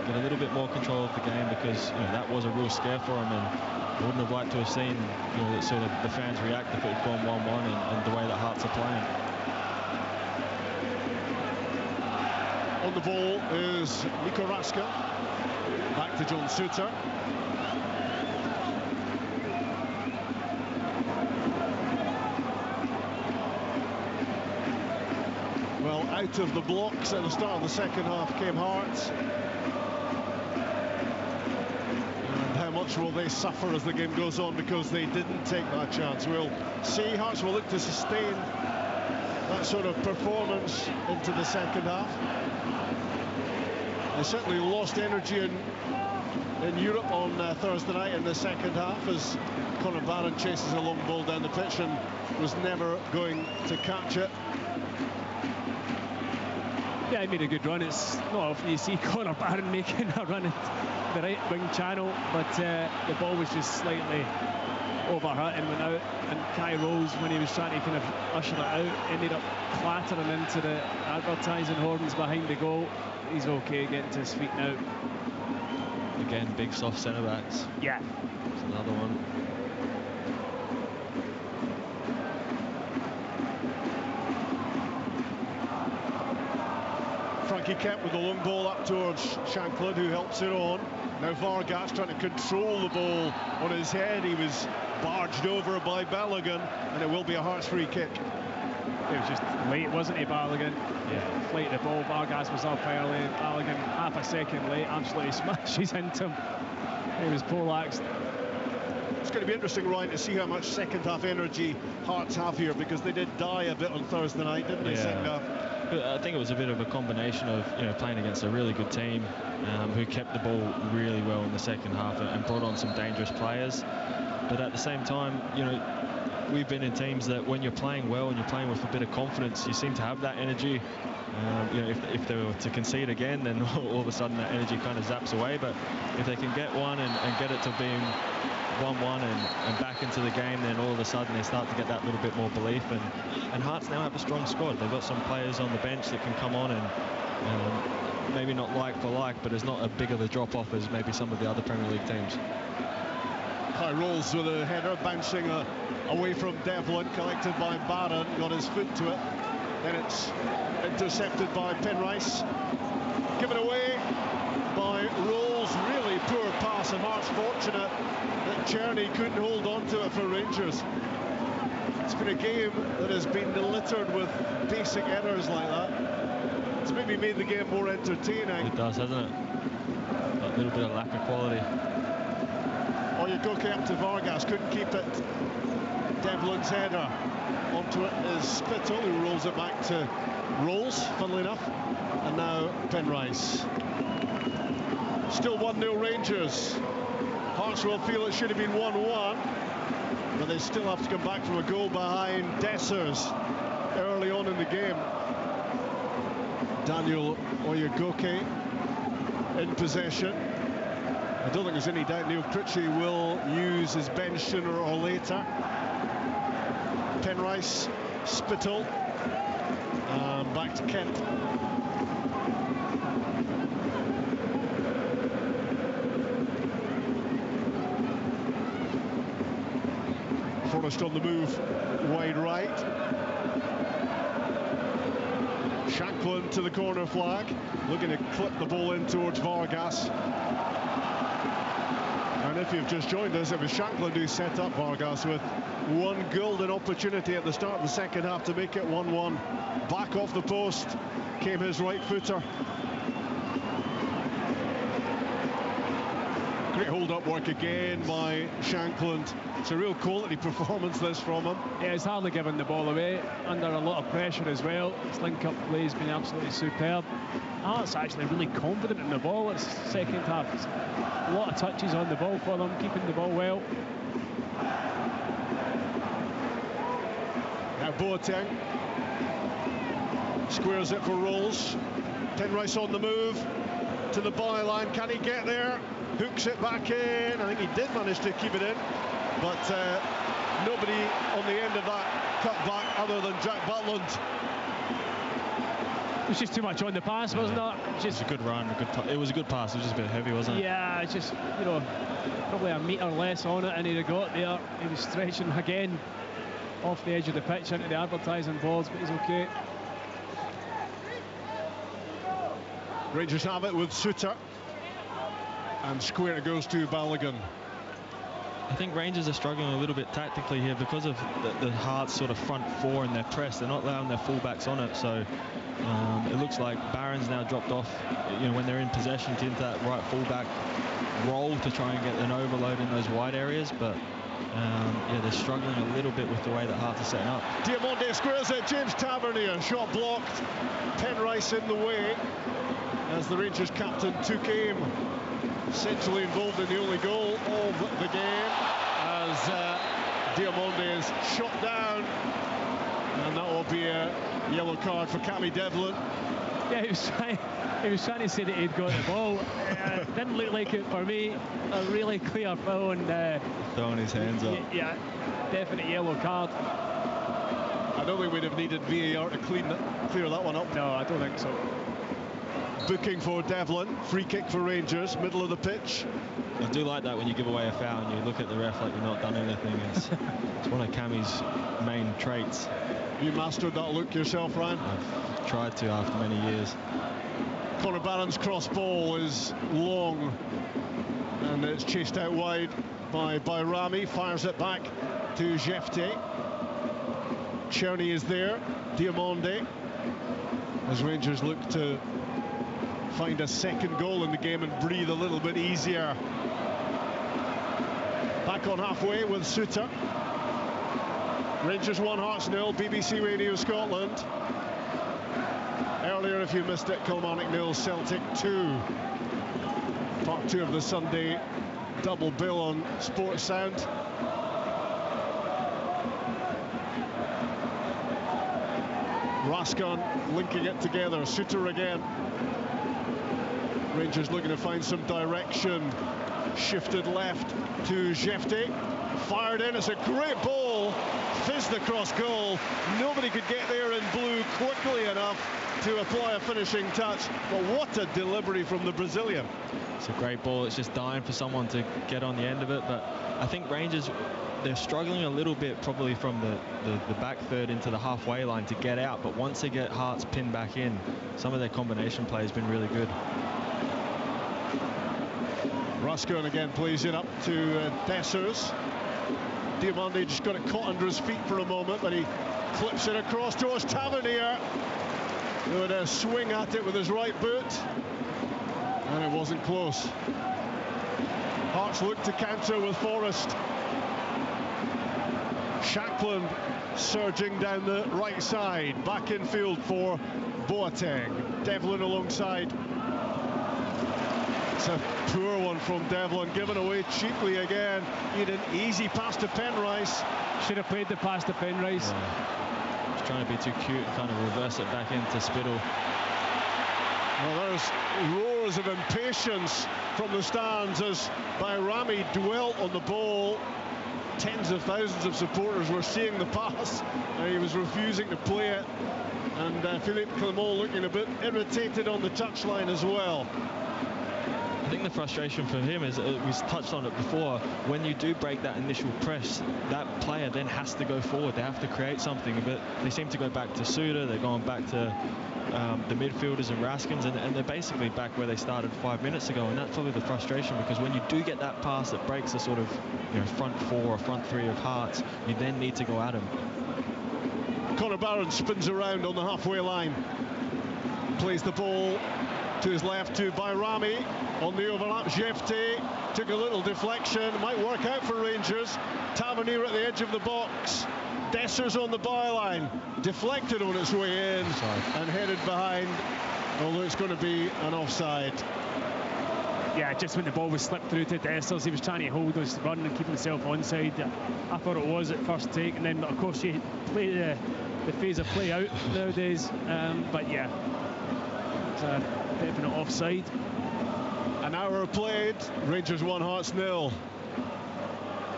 E: get a little bit more control of the game, because that was a real scare for them, and I wouldn't have liked to have seen sort of the fans react if it had gone 1-1 and the way that Hearts are playing.
B: On the ball is Nico Raska. Back to John Souttar. Well, out of the blocks at the start of the second half came Hearts. And how much will they suffer as the game goes on because they didn't take that chance? We'll see. Hearts will look to sustain that sort of performance into the second half. They certainly lost energy in Europe on Thursday night in the second half as Conor Barron chases a long ball down the pitch and was never going to catch it.
D: Yeah, he made a good run. It's not often you see Conor Barron making a run at the right wing channel, but the ball was just slightly overhit and went out, and Kai Rose, when he was trying to kind of usher it out, ended up clattering into the advertising horns behind the goal. He's okay getting to his feet now.
E: Again, big soft centre backs.
D: Yeah.
E: There's another one.
B: Frankie Kent with the long ball up towards Shankland, who helps it on. Now Vargas trying to control the ball on his head. He was barged over by Balogun, and it will be a Hearts free kick.
D: It was just late, wasn't he, Balogun? Yeah. Flight of the ball, Vargas was up early. Balogun half a second late, absolutely smashes into him. He was poleaxed.
B: It's going to be interesting, Ryan, to see how much second half energy Hearts have here, because they did die a bit on Thursday night, didn't they? Second half.
E: I think it was a bit of a combination of playing against a really good team who kept the ball really well in the second half and brought on some dangerous players. But at the same time, we've been in teams that when you're playing well and you're playing with a bit of confidence, you seem to have that energy. If they were to concede again, then all of a sudden that energy kind of zaps away. But if they can get one and get it to being 1-1 and back into the game, then all of a sudden they start to get that little bit more belief. And Hearts now have a strong squad. They've got some players on the bench that can come on and maybe not like for like, but it's not as big of a drop-off as maybe some of the other Premier League teams.
B: Kai Rolls with a header bouncing away from Devlin, collected by Barron, got his foot to it. Then it's intercepted by Penrice. Given away by Rolls. Really poor pass, and Hearts fortunate that Czerny couldn't hold on to it for Rangers. It's been a game that has been littered with basic errors like that. It's maybe made the game more entertaining.
E: It does, hasn't it? A little bit of lack of quality.
B: Oyegoke up to Vargas, couldn't keep it. Devlin's header. Onto it is Spittle, who rolls it back to Rolls, funnily enough. And now Penrice. Still 1-0 Rangers. Hearts will feel it should have been 1-1, but they still have to come back from a goal behind Dessers early on in the game. Daniel Oyegoke in possession. I don't think there's any doubt Neil Critchie will use his bench sooner or later. Penrice, Spittle, and back to Kent. Forrest on the move, wide right. Shankland to the corner flag, looking to clip the ball in towards Vargas. And if you've just joined us, it was Shankland who set up Vargas with one golden opportunity at the start of the second half to make it 1-1. Back off the post came his right footer. Great hold-up work again by Shankland. It's a real quality performance, this, from him.
D: Yeah, he's hardly given the ball away, under a lot of pressure as well. His link-up play has been absolutely superb. Hearts actually really confident in the ball. It's second half. It's a lot of touches on the ball for them, keeping the ball well.
B: Now Boateng squares it for Rolls. Penrice on the move. to the byline. Can he get there? Hooks it back in. I think he did manage to keep it in, but nobody on the end of that cut back other than Jack Butland.
D: It was just too much on the pass, wasn't it?
E: Just, it was a good run. It was a good pass. It was just a bit heavy, wasn't it?
D: Yeah, it's just, you know, probably a metre less on it, and he'd have got there. He was stretching again off the edge of the pitch into the advertising boards, but he's okay.
B: Rangers have it with Suter, and square it goes to Balogun.
E: I think Rangers are struggling a little bit tactically here because of the Hearts sort of front four in their press. They're not allowing their fullbacks on it, so it looks like Barron's now dropped off, you know, when they're in possession into that right fullback role to try and get an overload in those wide areas, but yeah, they're struggling a little bit with the way that Hearts are setting up.
B: Diamonde squares it. James Tavernier, shot blocked. Penrice in the way as the Rangers captain took aim. Essentially involved in the only goal of the game as Diamonde is shot down, and that will be a yellow card for Cammy Devlin.
D: Yeah, he was trying to say that he'd got the ball. Didn't look like it for me. A really clear foul, and
E: throwing his hands up.
D: Yeah, definite yellow card.
B: I don't think we'd have needed VAR to clear that one up.
D: No, I don't think so.
B: Booking for Devlin, free kick for Rangers, middle of the pitch.
E: I do like that when you give away a foul and you look at the ref like you've not done anything. It's one of Cammy's main traits.
B: You mastered that look yourself, Ryan?
E: I've tried to after many years.
B: Conor Barron's cross ball is long, and it's chased out wide by Rami. Fires it back to Jefte. Czerny is there. Diamonde, as Rangers look to find a second goal in the game and breathe a little bit easier. Back on halfway with Suter. Rangers 1, Hearts 0, BBC Radio Scotland. Earlier, if you missed it, Kilmarnock 0, Celtic 2. Part 2 of the Sunday double bill on Sports Sound. Raskin linking it together. Suter again. Rangers looking to find some direction. Shifted left to Jefte. Fired in. It's a great ball. Fizzed across goal. Nobody could get there in blue quickly enough to apply a finishing touch. But what a delivery from the Brazilian.
E: It's a great ball. It's just dying for someone to get on the end of it. But I think Rangers, they're struggling a little bit probably from the back third into the halfway line to get out. But once they get Hearts pinned back in, some of their combination play has been really good.
B: Raskin again plays it up to Dessers. Diamonde just got it caught under his feet for a moment, but he clips it across towards Tavernier, who had a swing at it with his right boot, and it wasn't close. Hearts look to counter with Forrest. Shankland surging down the right side, back in field for Boateng. Devlin alongside. It's a poor one from Devlin, given away cheaply again. He had an easy pass to Penrice.
D: Should have played the pass to Penrice.
E: Yeah. He's trying to be too cute and kind of reverse it back into Spittle.
B: Well, there's roars of impatience from the stands as Bayrami dwelt on the ball. Tens of thousands of supporters were seeing the pass, and he was refusing to play it. And Philippe Clement looking a bit irritated on the touchline as well.
E: I think the frustration for him is, we touched on it before, when you do break that initial press, that player then has to go forward. They have to create something, but they seem to go back to Suter, they're going back to the midfielders and Raskins, and they're basically back where they started 5 minutes ago, and that's probably the frustration, because when you do get that pass that breaks the sort of, you know, front four or front three of Hearts, you then need to go at him.
B: Conor Barron spins around on the halfway line, plays the ball to his left to Bayrami. On the overlap, Jefte took a little deflection, might work out for Rangers. Tavernier at the edge of the box. Dessers on the byline, deflected on its way in and headed behind, although it's going to be an offside.
D: Yeah, just when the ball was slipped through to Dessers, he was trying to hold his run and keep himself onside. I thought it was at first take, and then of course you play the phase of play out nowadays, but yeah, it's a definite offside.
B: An hour played, Rangers 1, Hearts 0.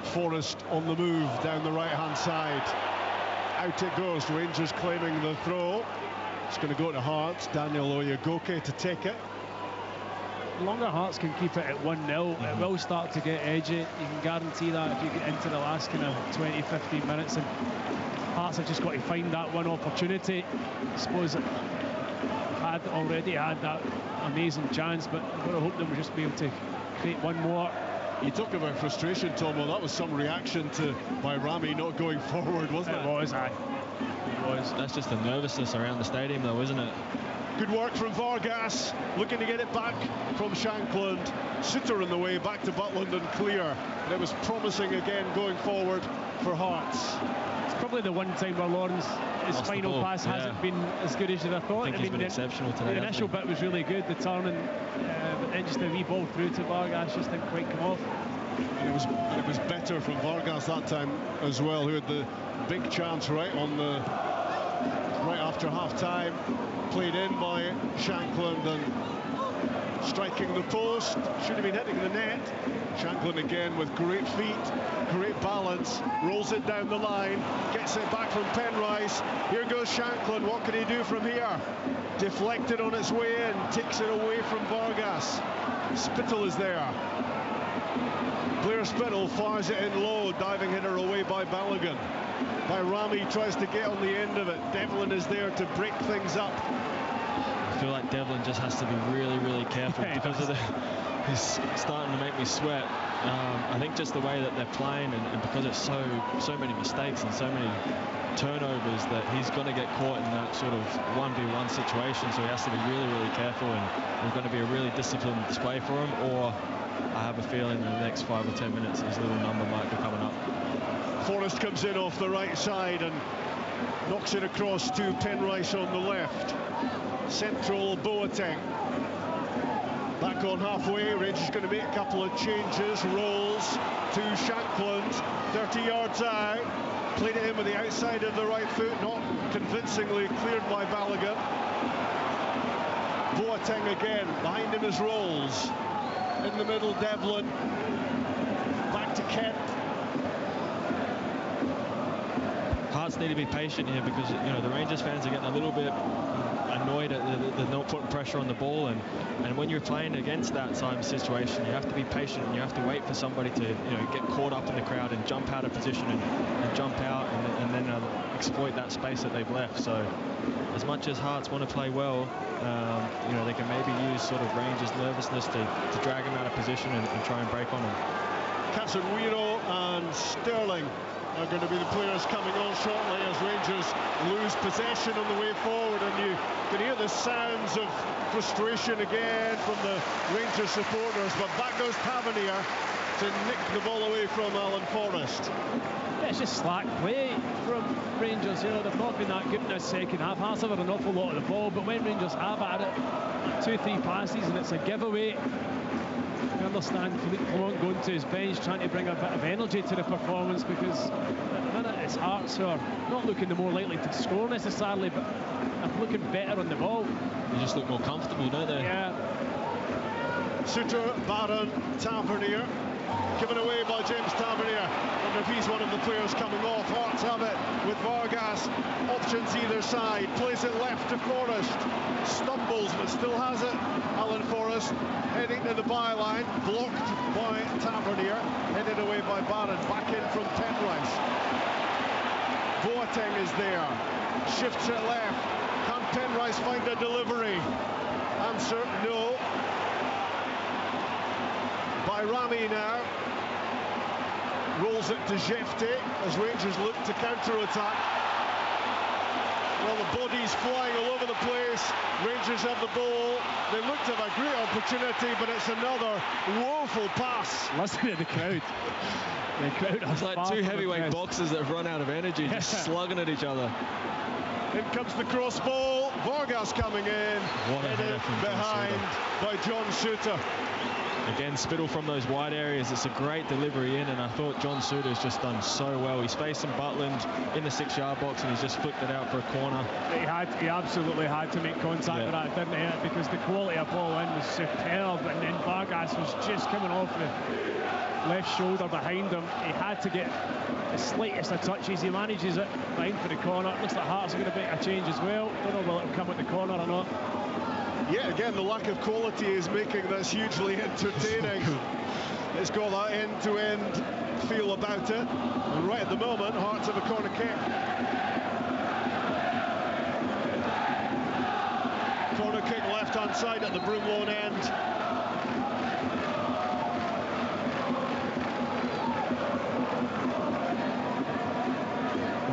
B: Forrest on the move down the right-hand side. Out it goes, Rangers claiming the throw. It's going to go to Hearts, Daniel Oyegoke to take it.
D: The longer Hearts can keep it at 1-0, it will start to get edgy. You can guarantee that if you get into the last kind of 20-15 minutes, and Hearts have just got to find that one opportunity. I suppose it already had that amazing chance, but I've got to hope that we'll just be able to create one more.
B: You talk about frustration, Tom. Well, that was some reaction by Rami not going forward, wasn't it?
D: It was, aye.
E: It was. That's just the nervousness around the stadium, though, isn't it?
B: Good work from Vargas, looking to get it back from Shankland. Suter in the way, back to Butland and clear. And it was promising again going forward for Hearts.
D: It's probably the one time where Lawrence, his final pass hasn't been as good as you'd have thought.
E: I think he's been exceptional today.
D: The initial bit was really good, the turning, but then just a wee ball through to Vargas just didn't quite come off.
B: And it was better from Vargas that time as well, who had the big chance right after half-time. Played in by Shankland and striking the post. Should have been hitting the net. Shankland again with great feet, great balance, rolls it down the line, gets it back from Penrice. Here goes Shankland. What can he do from here? Deflected on its way in, takes it away from Vargas. Spittle is there. Blair Spittle fires it in low, diving header away by Balogun. By Rami, tries to get on the end of it. Devlin is there to break things up.
E: I feel like Devlin just has to be really, really careful because of he's starting to make me sweat. I think just the way that they're playing and because it's so many mistakes and so many turnovers that he's going to get caught in that sort of 1v1 situation, so he has to be really, really careful, and there's going to be a really disciplined display for him, or I have a feeling in the next 5 or 10 minutes his little number might be coming up.
B: Forrest comes in off the right side and knocks it across to Penrice on the left. Central Boateng. Back on halfway, Rangers going to make a couple of changes. Rolls to Shankland, 30 yards out. Played it in with the outside of the right foot, not convincingly cleared by Balogun. Boateng again, behind him is Rolls. In the middle, Devlin. Back to Kent.
E: Hearts need to be patient here because, you know, the Rangers fans are getting a little bit annoyed at the not putting pressure on the ball, and when you're playing against that sort of situation, you have to be patient and you have to wait for somebody to, you know, get caught up in the crowd and jump out of position and jump out and then exploit that space that they've left. So as much as Hearts want to play well, you know, they can maybe use sort of Rangers' nervousness to drag them out of position and try and break on them.
B: Casemiro and Sterling are going to be the players coming on shortly as Rangers lose possession on the way forward, and you can hear the sounds of frustration again from the Rangers supporters, but back goes Tavernier to nick the ball away from Alan Forrest.
D: Yeah, it's just slack play from Rangers. You know, they've not been that good in the second half. Hearts have had an awful lot of the ball, but when Rangers have had it, 2-3 passes and it's a giveaway. I understand Philippe Clement going to his bench, trying to bring a bit of energy to the performance, because at the minute it's Hearts who are not looking the more likely to score necessarily, but are looking better on the ball.
E: They just look more comfortable, don't they?
D: Yeah.
B: Suter, Barron, Tavernier. Given away by James Tavernier. And if he's one of the players coming off, Hearts have it with Vargas. Options either side. Plays it left to Forrest. Stumbles but still has it. Alan Forrest heading to the byline. Blocked by Tavernier. Headed away by Barron. Back in from Penrice. Boateng is there. Shifts it left. Can Penrice find a delivery? Answer, no. By Rami now. Rolls it to Jefte as Rangers look to counter-attack. Well, the body's flying all over the place. Rangers have the ball. They look to have a great opportunity, but it's another woeful pass.
D: Listen to the crowd. The crowd
E: it's like two heavyweight boxers that have run out of energy, just slugging at each other.
B: In comes the cross ball. Vargas coming in.
E: What a header from
B: behind by John Suter.
E: Again, Spittle from those wide areas. It's a great delivery in, and I thought John Suter's just done so well. He's faced some Butland in the 6-yard box, and he's just flipped it out for a corner.
D: He absolutely had to make contact with that, didn't he? Because the quality of ball in was superb, and then Vargas was just coming off the left shoulder behind him. He had to get the slightest of touches. He manages it behind for the corner. Looks like Hearts are going to make a change as well. Don't know whether it'll come at the corner or not.
B: Yeah, again, the lack of quality is making this hugely entertaining. It's got that end-to-end feel about it. And right at the moment, Hearts have a corner kick. Corner kick left-hand side at the Broomloan end.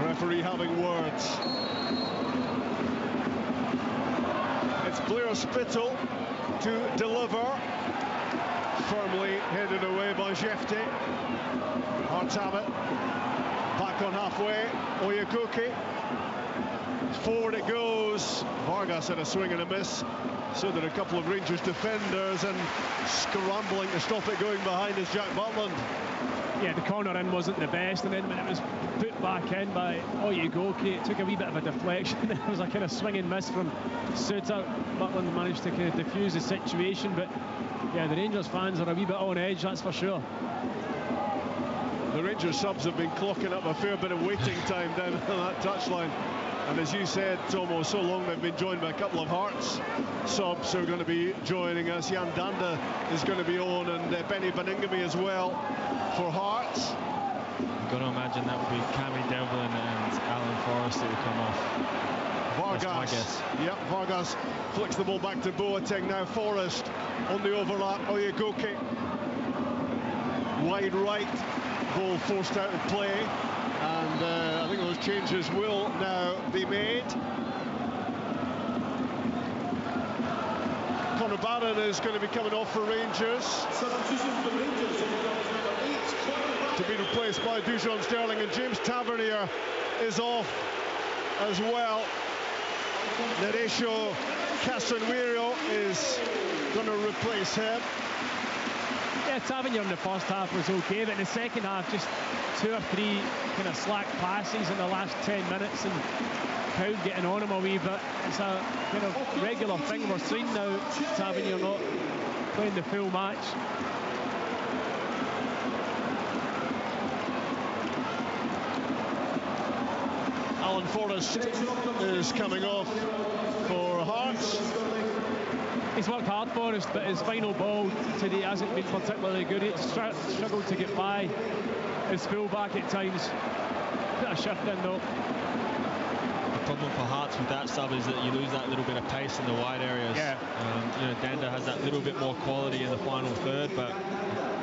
B: Referee having words. It's Blair Spittle to deliver. Firmly headed away by Jefte. Hearts have it. Back on halfway. Oyegoke. Forward it goes. Vargas had a swing and a miss. So did a couple of Rangers defenders, and scrambling to stop it going behind is Jack Butland.
D: Yeah, the corner in wasn't the best, and then when it was put back in by Oyegoke, it took a wee bit of a deflection. It was a kind of swing and miss from Suter. Butland managed to kind of defuse the situation, but yeah, the Rangers fans are a wee bit on edge, that's for sure.
B: The Rangers subs have been clocking up a fair bit of waiting time down on that touchline. And as you said, Tomo, so long they've been joined by a couple of Hearts subs who are going to be joining us. Jan Danda is going to be on, and Benny Baningame as well for Hearts.
E: You've got to imagine that would be Cammy Devlin and Alan Forrest that would come off.
B: Vargas.
E: That's my guess.
B: Yep, Vargas flicks the ball back to Boateng. Now Forrest on the overlap. Oyegoke wide right. Ball forced out of play. And I think those changes will now be made. Conor Barron is going to be coming off for Rangers. To be replaced by Dujon Sterling, and James Tavernier is off as well. Neresho Casanwirio is going to replace him.
D: Yeah, Tavernier in the first half was okay, but in the second half, just 2 or 3 kind of slack passes in the last 10 minutes, and Cowd getting on him a wee bit. It's a kind of regular thing we're seeing now. Tavernier not playing the full match.
B: Alan Forrest is coming off for Hearts.
D: He's worked hard for us, but his final ball today hasn't been particularly good. He's struggled to get by his full-back at times. Bit of shift in though.
E: The problem for Hearts with that sub is that you lose that little bit of pace in the wide areas.
D: Yeah.
E: You know, Danda has that little bit more quality in the final third, but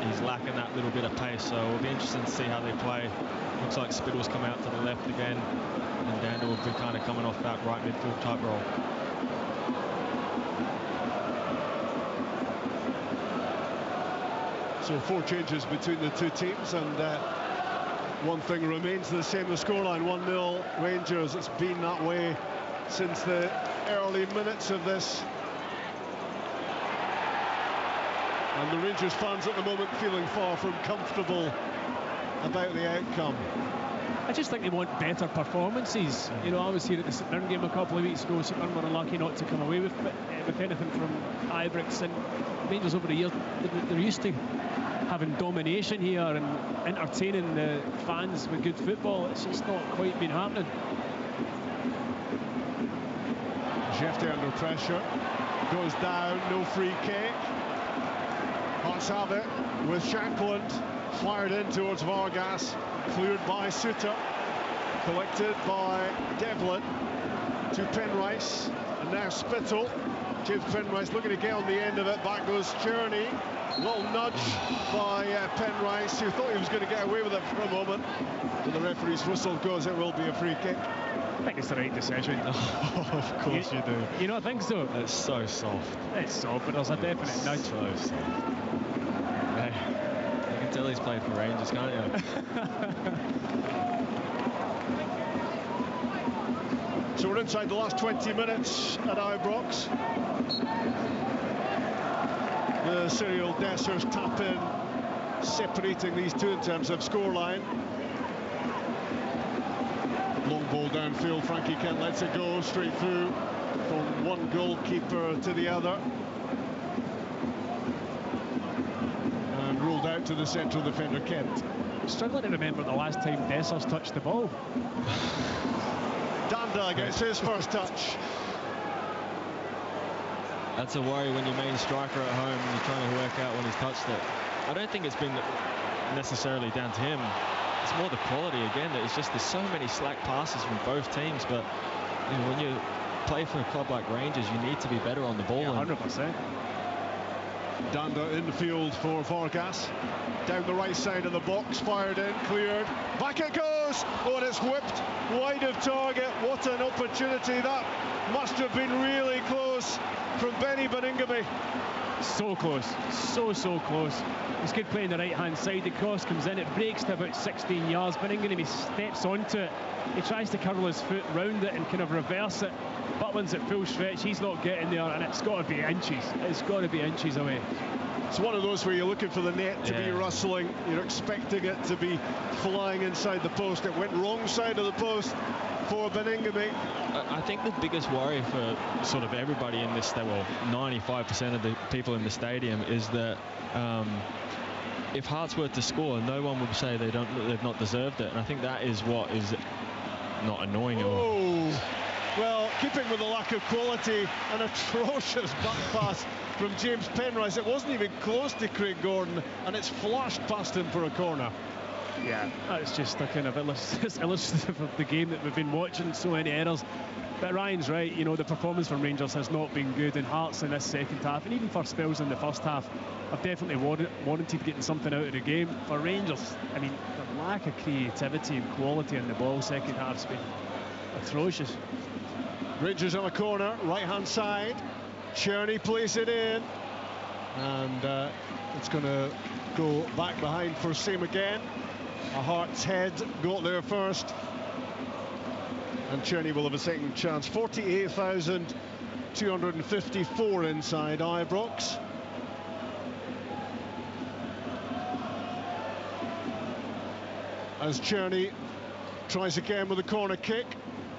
E: he's lacking that little bit of pace. So it'll be interesting to see how they play. Looks like Spittle's come out to the left again, and Danda will be kind of coming off that right midfield type role.
B: So 4 changes between the two teams, and one thing remains the same, the scoreline, 1-0 Rangers. It's been that way since the early minutes of this. And the Rangers fans at the moment feeling far from comfortable about the outcome.
D: I just think they want better performances. You know, I was here at the St Mirren game a couple of weeks ago. St Mirren were unlucky not to come away with anything from Ibrox, and Rangers over the years, they're used to having domination here and entertaining the fans with good football. It's just not quite been happening.
B: Jefte under pressure, goes down, no free kick. Hearts have it with Shankland, fired in towards Vargas, cleared by Suter, collected by Devlin to Penrice, and now Spittle. James Penrice looking to get on the end of it. Back goes Journey. Little nudge by Penrice, who thought he was going to get away with it for a moment. But the referee's whistle goes, it will be a free kick.
D: I think it's the right decision.
E: Of course you do.
D: You don't think so?
E: It's so soft.
D: It's soft, but there's a definite nudge.
E: So soft. Hey, you can tell he's played for Rangers, can't you?
B: So we're inside the last 20 minutes at Ibrox. the Cyril Dessers tap in, separating these two in terms of scoreline. Long ball downfield, Frankie Kent lets it go straight through from one goalkeeper to the other. And ruled out to the central defender, Kent.
D: I'm struggling to remember the last time Dessers touched the ball.
B: Danda gets his first touch.
E: That's a worry when your main striker at home and you're trying to work out when he's touched it. I don't think it's been necessarily down to him. It's more the quality again. It's just there's so many slack passes from both teams, but you know, when you play for a club like Rangers, you need to be better on the ball.
D: Yeah, 100%.
B: Danda in the field for Vargas. Down the right side of the box, fired in, cleared. Back it goes! Oh, and it's whipped wide of target. What an opportunity that must have been really close from Benny Baningime.
D: So close, so close. It's good play on the right-hand side. The cross comes in, it breaks to about 16 yards. Baningime steps onto it. He tries to curl his foot round it and kind of reverse it. Butland's at full stretch. He's not getting there, and it's got to be inches. It's got to be inches away.
B: It's one of those where you're looking for the net to be rustling. You're expecting it to be flying inside the post. It went wrong side of the post for Baningime.
E: I think the biggest worry for sort of everybody in this, well, 95% of the people in the stadium, is that if Hearts were to score, no one would say they've not deserved it. And I think that is what is not annoying at all.
B: Oh, well, keeping with the lack of quality, an atrocious back pass from James Penrice. It wasn't even close to Craig Gordon, and it's flashed past him for a corner.
D: Yeah, that's just a kind of illustrative of the game that we've been watching. So many errors. But Ryan's right, you know, the performance from Rangers has not been good, and Hearts in this second half, and even for spells in the first half, have definitely warranted getting something out of the game. For Rangers, I mean, the lack of creativity and quality in the ball second half's been atrocious.
B: Rangers on a corner, right-hand side. Cherney plays it in, and it's going to go back behind for Same again. A Hearts head got there first, and Cherney will have a second chance. 48,254 inside Ibrox. As Cherney tries again with a corner kick,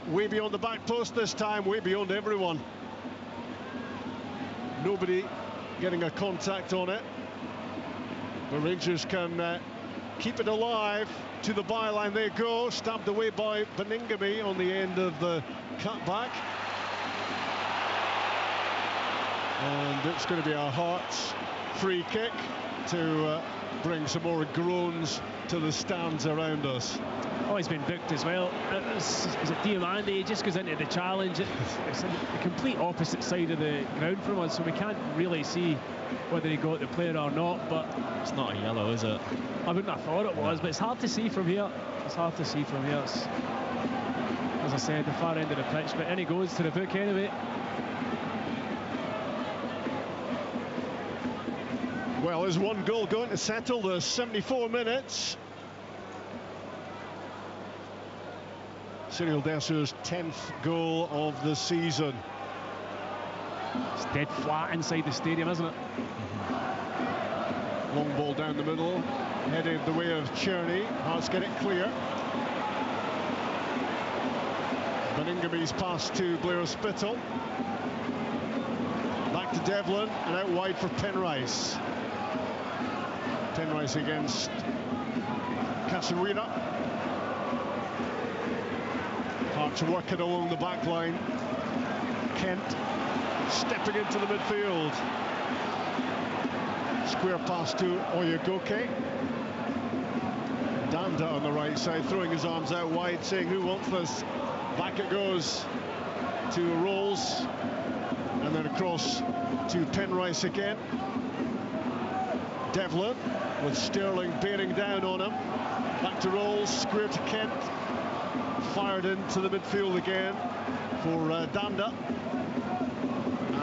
B: way beyond the back post this time, way beyond everyone. Nobody getting a contact on it. The Rangers can keep it alive. To the byline they go, stabbed away by Baningime on the end of the cutback. And it's going to be a Hearts free kick to bring some more groans to the stands around us.
D: Oh, he's been booked as well. Is it Diomande? He just goes into the challenge. It's on the complete opposite side of the ground from us, so we can't really see whether he got the player or not. But
E: it's not a yellow, is it?
D: I wouldn't have thought it was, but it's hard to see from here. It's hard to see from here. It's, as I said, the far end of the pitch, but in he goes to the book anyway.
B: Well, there's one goal going to settle the 74 minutes. Cyril Dessers' 10th goal of the season.
D: It's dead flat inside the stadium, isn't it?
B: Long ball down the middle, headed the way of Cherney. Hearts get it clear. Baningame's pass to Blair Spittle. Back to Devlin and out wide for Penrice. Penrice against Casarina. Hearts working along the back line. Kent stepping into the midfield. Square pass to Oyegoke. Danda on the right side, throwing his arms out wide, saying, "Who wants this?" Back it goes to Rolls, and then across to Penrice again. Devlin with Sterling bearing down on him. Back to Rolls, square to Kent. Fired into the midfield again for Danda.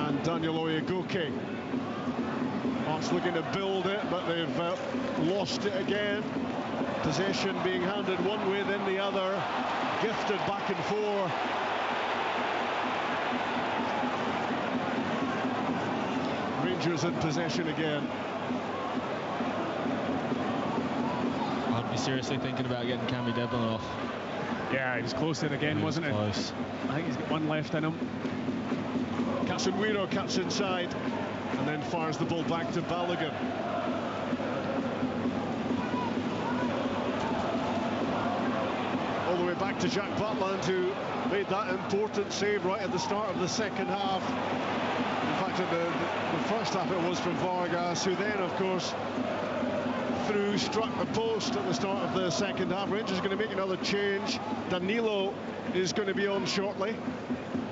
B: And Daniel Oyegoke. Hearts looking to build it, but they've lost it again. Possession being handed one way, then the other. Gifted back and forth. Rangers in possession again.
E: I'd be seriously thinking about getting Cammy Devlin off.
D: Yeah, he was close there again, wasn't he?
E: Close.
D: I think he's got one left in him.
B: Casemiro cuts inside and then fires the ball back to Balogun. All the way back to Jack Butland, who made that important save right at the start of the second half. In fact, in the first half it was from Vargas, who then, of course, struck the post at the start of the second half. Rangers are going to make another change. Danilo is going to be on shortly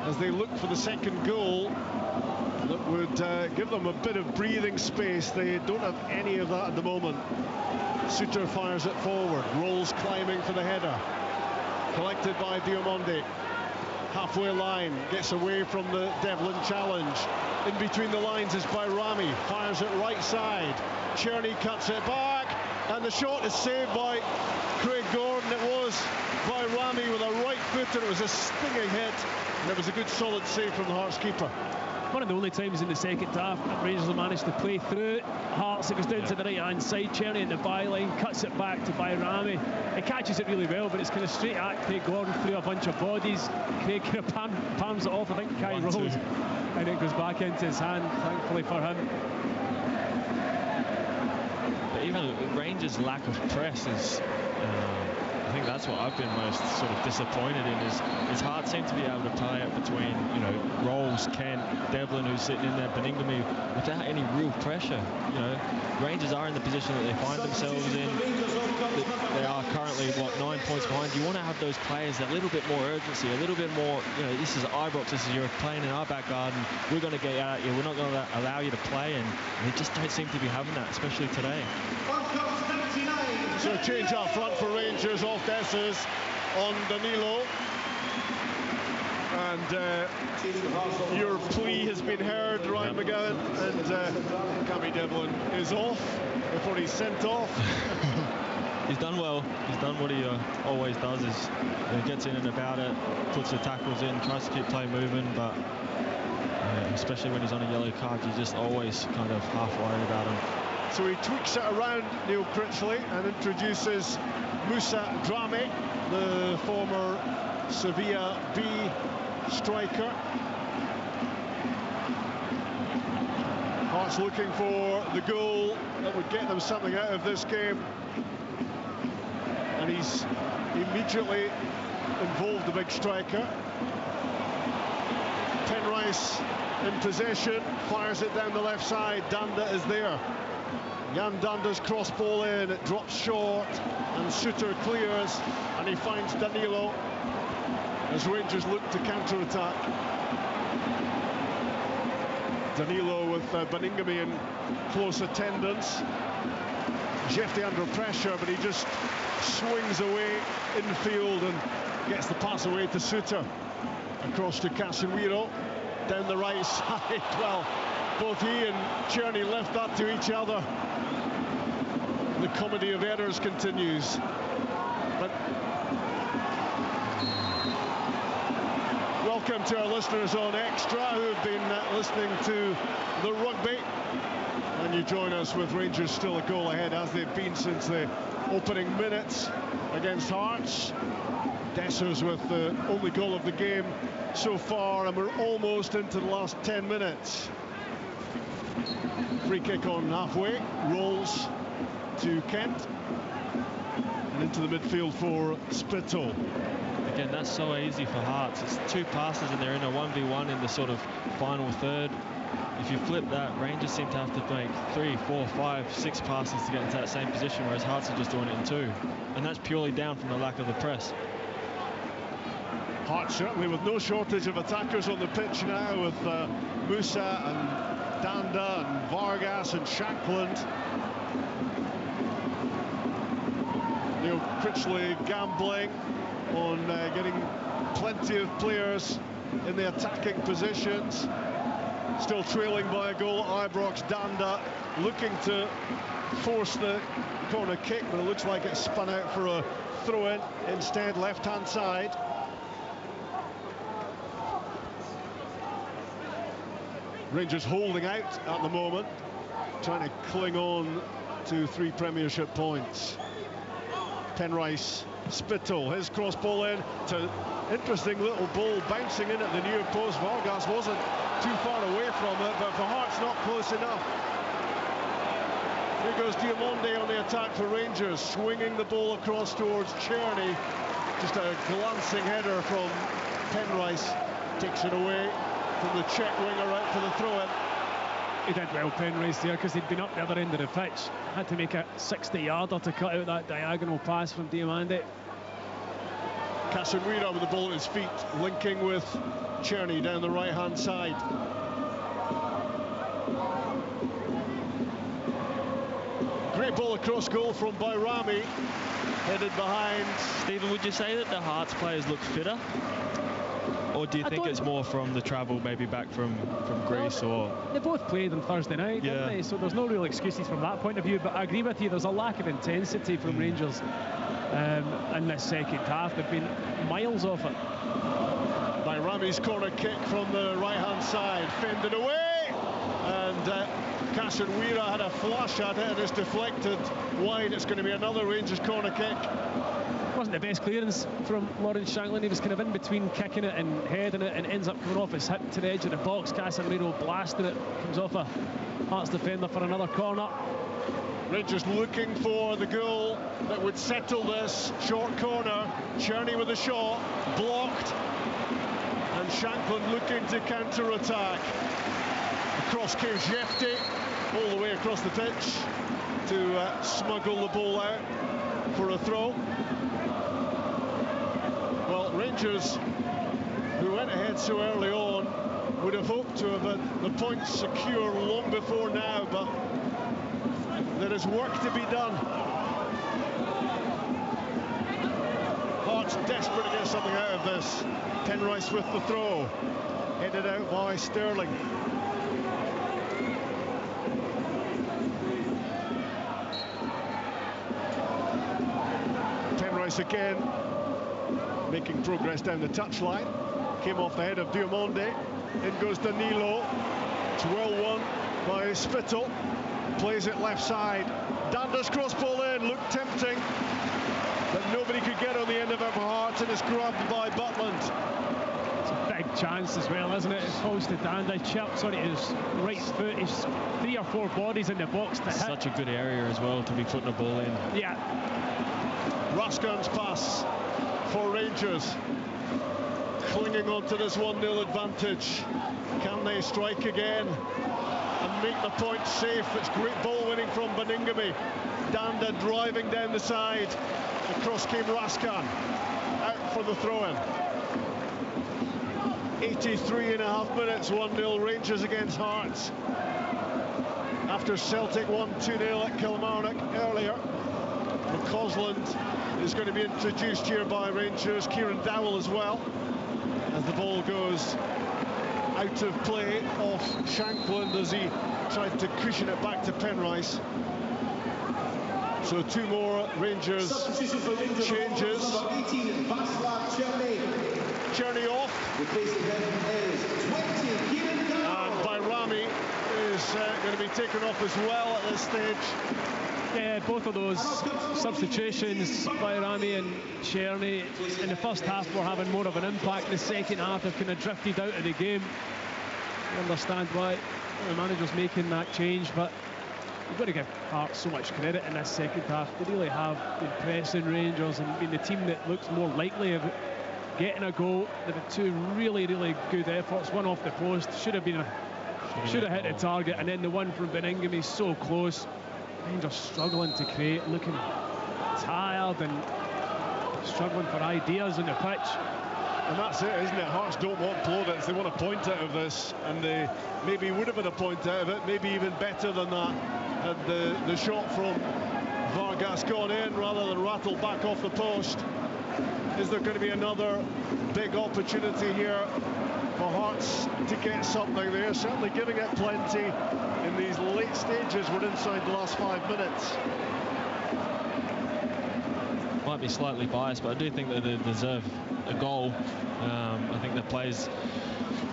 B: as they look for the second goal that would give them a bit of breathing space. They don't have any of that at the moment. Suter fires it forward. Rolls climbing for the header. Collected by Diomande. Halfway line, gets away from the Devlin challenge. In between the lines is Bayrami. Fires it right side. Cherney cuts it back, and the shot is saved by Craig Gordon. It was Bayrami with a right footer. It was a stinging hit, and it was a good solid save from the Hearts keeper.
D: One of the only times in the second half that Rangers have managed to play through it. Hearts, it goes down to the right-hand side. Cherney in the byline, cuts it back to Bayrami. He catches it really well, but it's kind of straight at Craig Gordon through a bunch of bodies. Craig kind of palms it off, I think Kai rolls, and it goes back into his hand, thankfully for him.
E: But even Rangers' lack of press is, I think that's what I've been most sort of disappointed in, is Hearts seem to be able to play it between, you know, Rolls, Kent, Devlin, who's sitting in there, Beningame, without any real pressure. You know, Rangers are in the position that they find themselves in. They are currently, 9 points behind. You want to have those players a little bit more urgency, a little bit more, you know, this is Ibrox, this is you're playing in our back garden, we're going to get out here, we're not going to allow you to play, and they just don't seem to be having that, especially today.
B: So a change up front for Rangers off Dessers on Danilo. And your plea has been heard, Ryan McGowan, and Cammy Devlin is off before he's sent off.
E: He's done well. He's done what he always does, is gets in and about it, puts the tackles in, tries to keep play moving, but especially when he's on a yellow card, you're just always kind of half worried about him.
B: So he tweaks it around, Neil Critchley, and introduces Moussa Dramé, the former Sevilla B striker. Hearts looking for the goal that would get them something out of this game. And he's immediately involved, the big striker. Penrice in possession, fires it down the left side. Danda is there. Jan Danda's cross ball in, it drops short, and Suter clears, and he finds Danilo as Rangers look to counter-attack. Danilo with Beningame in close attendance. Jefte under pressure, but he just swings away infield and gets the pass away to Suter. Across to Casemiro, down the right side. Well, both he and Cherney left that to each other. The comedy of errors continues. But welcome to our listeners on Extra who have been listening to the rugby. And you join us with Rangers still a goal ahead, as they've been since the opening minutes against Hearts. Dessers with the only goal of the game so far, and we're almost into the last 10 minutes. Free kick on halfway, rolls to Kent, and into the midfield for Spittle.
E: Again, that's so easy for Hearts. It's two passes and they're in a 1v1 in the sort of final third. If you flip that, Rangers seem to have to make 3, 4, 5, 6 passes to get into that same position, whereas Hearts are just doing it in 2. And that's purely down from the lack of the press.
B: Hearts certainly with no shortage of attackers on the pitch now, with Moussa and Danda and Vargas and Shankland. Neil Critchley gambling on getting plenty of players in the attacking positions. Still trailing by a goal at Ibrox. Danda looking to force the corner kick, but it looks like it's spun out for a throw-in instead, left-hand side. Rangers holding out at the moment, trying to cling on to 3 Premiership points. Penrice, Spittle, his cross ball in to interesting little ball bouncing in at the near post. Vargas wasn't too far away from it, but for Hearts not close enough. Here goes Diomande on the attack for Rangers, swinging the ball across towards Czerny. Just a glancing header from Penrice, takes it away from the Czech winger out for the throw-in.
D: He did well, Penrice, there, because he'd been up the other end of the pitch. Had to make a 60-yarder to cut out that diagonal pass from Diomande.
B: Casemiro with the ball at his feet, linking with Czerny down the right-hand side. Great ball across goal from Bayrami, headed behind.
E: Stephen, would you say that the Hearts players look fitter? Or do you think it's more from the travel, maybe back from Greece? Or
D: they both played on Thursday night, didn't they? So there's no real excuses from that point of view. But I agree with you, there's a lack of intensity from Rangers in this second half. They've been miles off it.
B: Bayrami's corner kick from the right-hand side, fended away, and Casemiro had a flash at it and it's deflected wide. It's going to be another Rangers corner kick.
D: Wasn't the best clearance from Lawrence Shankland. He was kind of in between kicking it and heading it, and ends up coming off his hip to the edge of the box. Casemiro blasting it, comes off a Hearts defender for another corner.
B: Rangers looking for the goal that would settle this. Short corner, Czerny with a shot, blocked, and Shankland looking to counter-attack. Across came Jefte, all the way across the pitch to smuggle the ball out for a throw. Well, Rangers, who went ahead so early on, would have hoped to have had the points secure long before now, but there is work to be done. Hearts desperate to get something out of this. Penrice with the throw, headed out by Sterling. Penrice again, making progress down the touchline. Came off the head of Diomande. In goes Danilo. It's well won by Spittle. Plays it left side. Dander's cross ball in, looked tempting, but nobody could get on the end of it for Hearts, and it's grabbed by Butland.
D: It's a big chance as well, isn't it? It falls to Dander, chips on his right foot. He's 3 or 4 bodies in the box to hit.
E: Such a good area as well to be putting a ball in.
D: Yeah.
B: Raskan's pass for Rangers, clinging on to this 1-0 advantage. Can they strike again and make the point safe? It's great ball winning from Baningime. Danda driving down the side. Across came Raskan, out for the throw-in. 83.5 minutes, 1-0 Rangers against Hearts. After Celtic won 2-0 at Kilmarnock earlier, McCausland is going to be introduced here by Rangers. Kieran Dowell as well, as the ball goes out of play off Shankland as he tried to cushion it back to Penrice. So 2 more Rangers changes. Czerny off. And Bayrami is going to be taken off as well at this stage.
D: Yeah, both of those substitutions, Bayrami and Czerny, in the first half were having more of an impact. In the second half have kind of drifted out of the game. I understand why the manager's making that change, but you've got to give Hearts so much credit in this second half. They really have been pressing Rangers and been the team that looks more likely of getting a goal. They've had 2 really, really good efforts. One off the post, should have hit the target, and then the one from Baningime is so close. Rangers struggling to create, looking tired and struggling for ideas on the pitch.
B: And that's it, isn't it? Hearts don't want plaudits, they want a point out of this, and they maybe would have had a point out of it, maybe even better than that, had the shot from Vargas gone in rather than rattled back off the post. Is there going to be another big opportunity here for Hearts to get something? They're certainly giving it plenty in these late stages. We're inside the last 5 minutes.
E: Might be slightly biased, but I do think that they deserve a goal. I think the players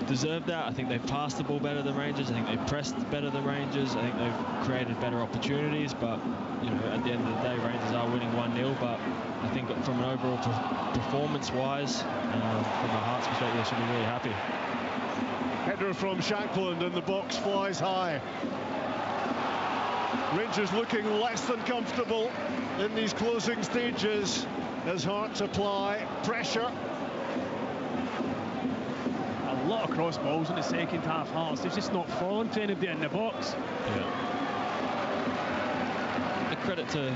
E: deserved that. I think they've passed the ball better than Rangers. I think they've pressed better than Rangers. I think they've created better opportunities. But, you know, at the end of the day, Rangers are winning 1-0. But I think from an overall performance-wise, from a Hearts perspective, they should be really happy.
B: Header from Shankland and the box flies high. Rangers looking less than comfortable in these closing stages as Hearts apply pressure.
D: A lot of cross balls in the second half. Hearts, they've just not fallen to anybody in the box.
E: Yeah. A credit to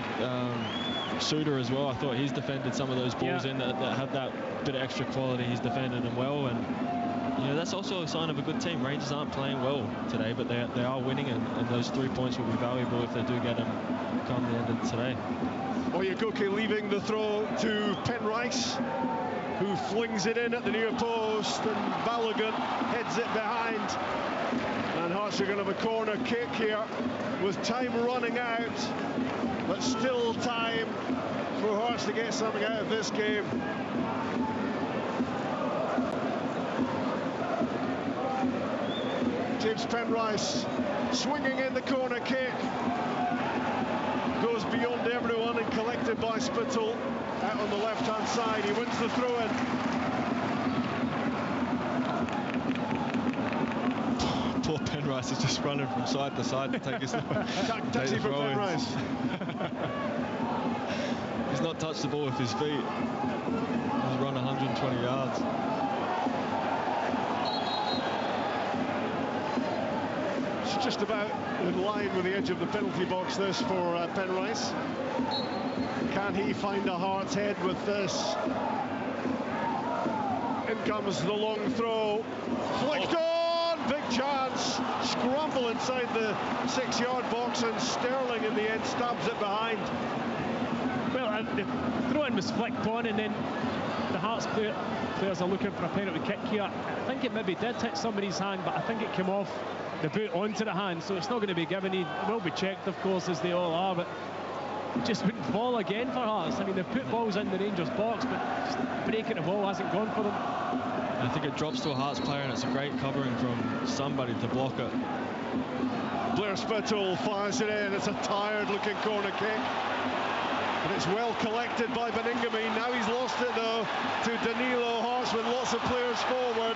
E: Suter as well. I thought he's defended some of those balls in that have that bit of extra quality. He's defended them well, and you know, that's also a sign of a good team. Rangers aren't playing well today, but they are winning, and those 3 points will be valuable if they do get them come the end of today.
B: Oyegoke leaving the throw to Penrice, who flings it in at the near post, and Balogun heads it behind. And Hearts are going to have a corner kick here with time running out, but still time for Hearts to get something out of this game. James Penrice swinging in the corner kick, goes beyond everyone and collected by Spittle out on the left hand side. He wins the throw-in.
E: Poor Penrice is just running from side to side to take his
B: taxi for Penrice.
E: He's not touched the ball with his feet. He's run 120 yards.
B: Just about in line with the edge of the penalty box, this for Penrice. Can he find a Hearts head with this? In comes the long throw. Flicked on! Big chance. Scramble inside the 6-yard box, and Sterling in the end stabs it behind.
D: Well, the throw-in was flicked on, and then the Hearts players are looking for a penalty kick here. I think it maybe did hit somebody's hand, but I think it came off the boot onto the hand, so it's not going to be given. It will be checked, of course, as they all are, but it just wouldn't fall again for Hearts. I mean, they've put balls in the Rangers box, but just breaking the ball hasn't gone for them.
E: I think it drops to a Hearts player, and it's a great covering from somebody to block it.
B: Blair Spittle fires it in. It's a tired-looking corner kick, and it's well collected by Beningame. Now he's lost it, though, to Danilo. Hearts with lots of players forward.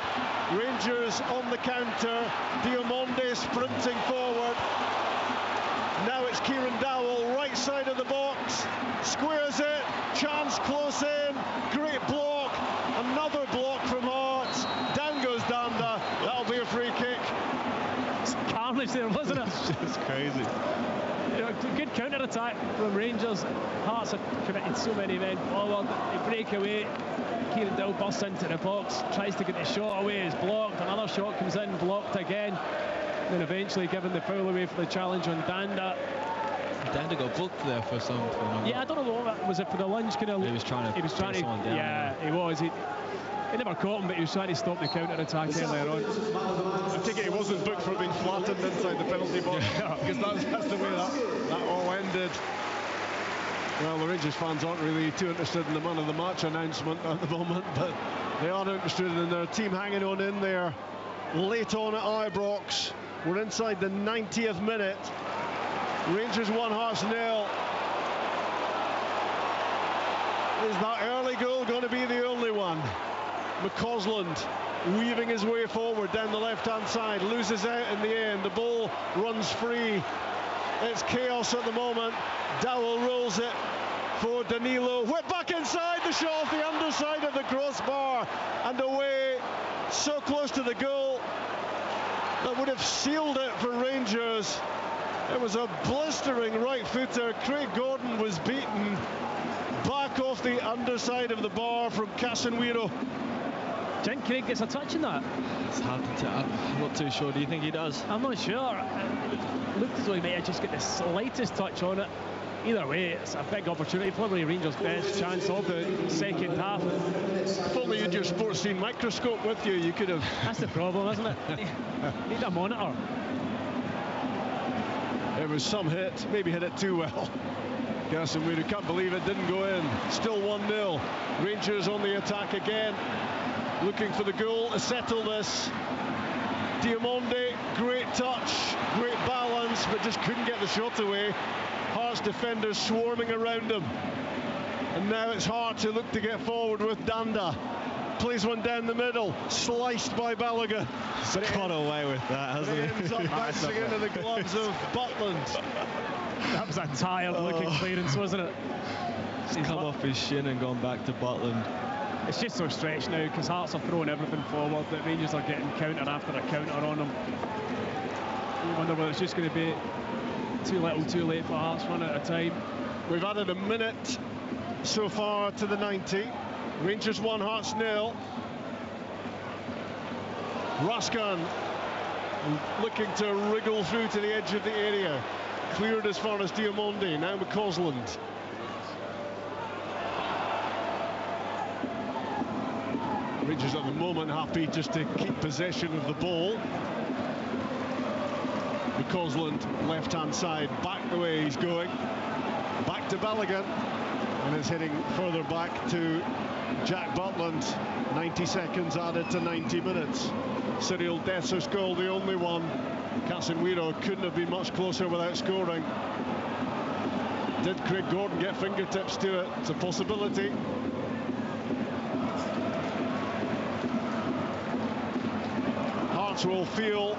B: Rangers on the counter. Diomande sprinting forward. Now it's Kieran Dowell, right side of the box. Squares it. Chance close in. Great block. Another block from Hearts. Down goes Danda. That'll be a free kick.
D: It's carnage there, wasn't it?
B: It's just crazy.
D: You know, good counter-attack from Rangers. Hearts have committed so many men forward. They break away. Kieran Dowell busts into the box, tries to get the shot away, is blocked. Another shot comes in, blocked again. Then eventually given the foul away for the challenge on Danda.
E: Danda got booked there for something.
D: Yeah, I don't know what was it for the lunge kind of.
E: He was trying to someone down.
D: Yeah, he was. He never caught him, but he was trying to stop the counter-attack earlier on.
B: I take it he wasn't booked for being flattened inside the penalty box, because that's the way that all ended. Well, the Rangers fans aren't really too interested in the man of the match announcement at the moment, but they are interested in their team hanging on in there late on at Ibrox. We're inside the 90th minute. Rangers 1, Hearts 0. Is that early goal going to be the only one? McCausland weaving his way forward down the left-hand side, loses out in the end. The ball runs free. It's chaos at the moment. Dowell rolls it for Danilo. Whip back inside, the shot off the underside of the crossbar and away. So close to the goal that would have sealed it for Rangers. It was a blistering right footer. Craig Gordon was beaten back off the underside of the bar from Casemiro.
D: Do you think Craig gets a touch in that?
E: It's hard to tell. I'm not too sure. Do you think he does?
D: I'm not sure. It looked as though he might have just got the slightest touch on it. Either way, it's a big opportunity. Probably Rangers' best chance of the second half.
B: If only you had your sports scene microscope with you, you could have.
D: That's the problem, isn't it? Need a monitor.
B: There was some hit, maybe hit it too well. Casemiro can't believe it didn't go in. Still 1-0. Rangers on the attack again. looking for the goal to settle this. Diamonde, great touch, great balance, but just couldn't get the shot away. Hearts defenders swarming around him. And now it's Hearts who look to get forward with Danda. Plays one down the middle, sliced by Balogun.
E: He's got away with that, hasn't he?
B: It ends up bouncing into the gloves of Butland.
D: That was a tired-looking clearance, wasn't it?
E: He's come off his shin and gone back to Butland.
D: It's just so stretched now because Hearts are throwing everything forward that Rangers are getting counter after a counter on them. You wonder whether it's just going to be too little, too late for Hearts run out of time.
B: We've added a minute so far to the 90. Rangers 1, Hearts 0. Raskan looking to wriggle through to the edge of the area. Cleared as far as Diamonde. Now McCausland. Rangers at the moment happy just to keep possession of the ball. McCausland, left-hand side, back the way he's going. Back to Balogun. And it's heading further back to Jack Butland. 90 seconds added to 90 minutes. Cyril Desser's goal, the only one. Casemiro couldn't have been much closer without scoring. Did Craig Gordon get fingertips to it? It's a possibility. Hearts will feel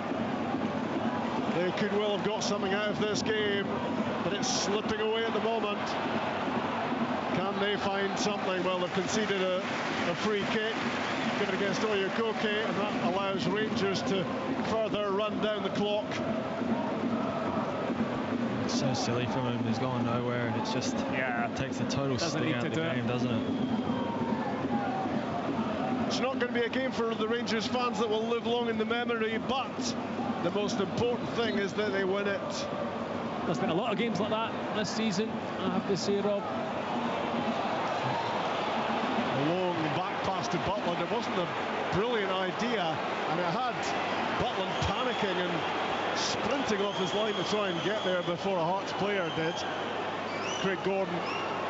B: they could well have got something out of this game, but it's slipping away at the moment. Can they find something? Well, they've conceded a free kick given against Oyokoke, and that allows Rangers to further run down the clock.
E: It's so silly from him. He's gone nowhere, and it's just takes the total sting out of the game, doesn't it?
B: It's not going to be a game for the Rangers fans that will live long in the memory, but the most important thing is that they win it.
D: There's been a lot of games like that this season, I have to say, Rob.
B: A long back pass to Butland. It wasn't a brilliant idea, and it had Butland panicking and sprinting off his line to try and get there before a Hearts player did. Craig Gordon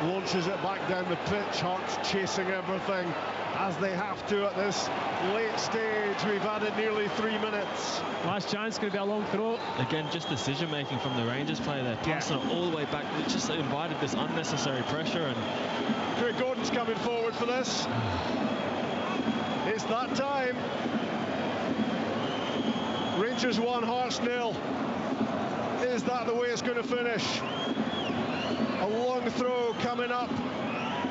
B: launches it back down the pitch. Hearts chasing everything as they have to at this late stage. We've added nearly 3 minutes.
D: Last chance, going to be a long throw.
E: Again, just decision making from the Rangers player there, passing it all the way back. It just invited this unnecessary pressure. And
B: Craig Gordon's coming forward for this. It's that time. Rangers 1, Hearts 0. Is that the way it's going to finish? A long throw coming up.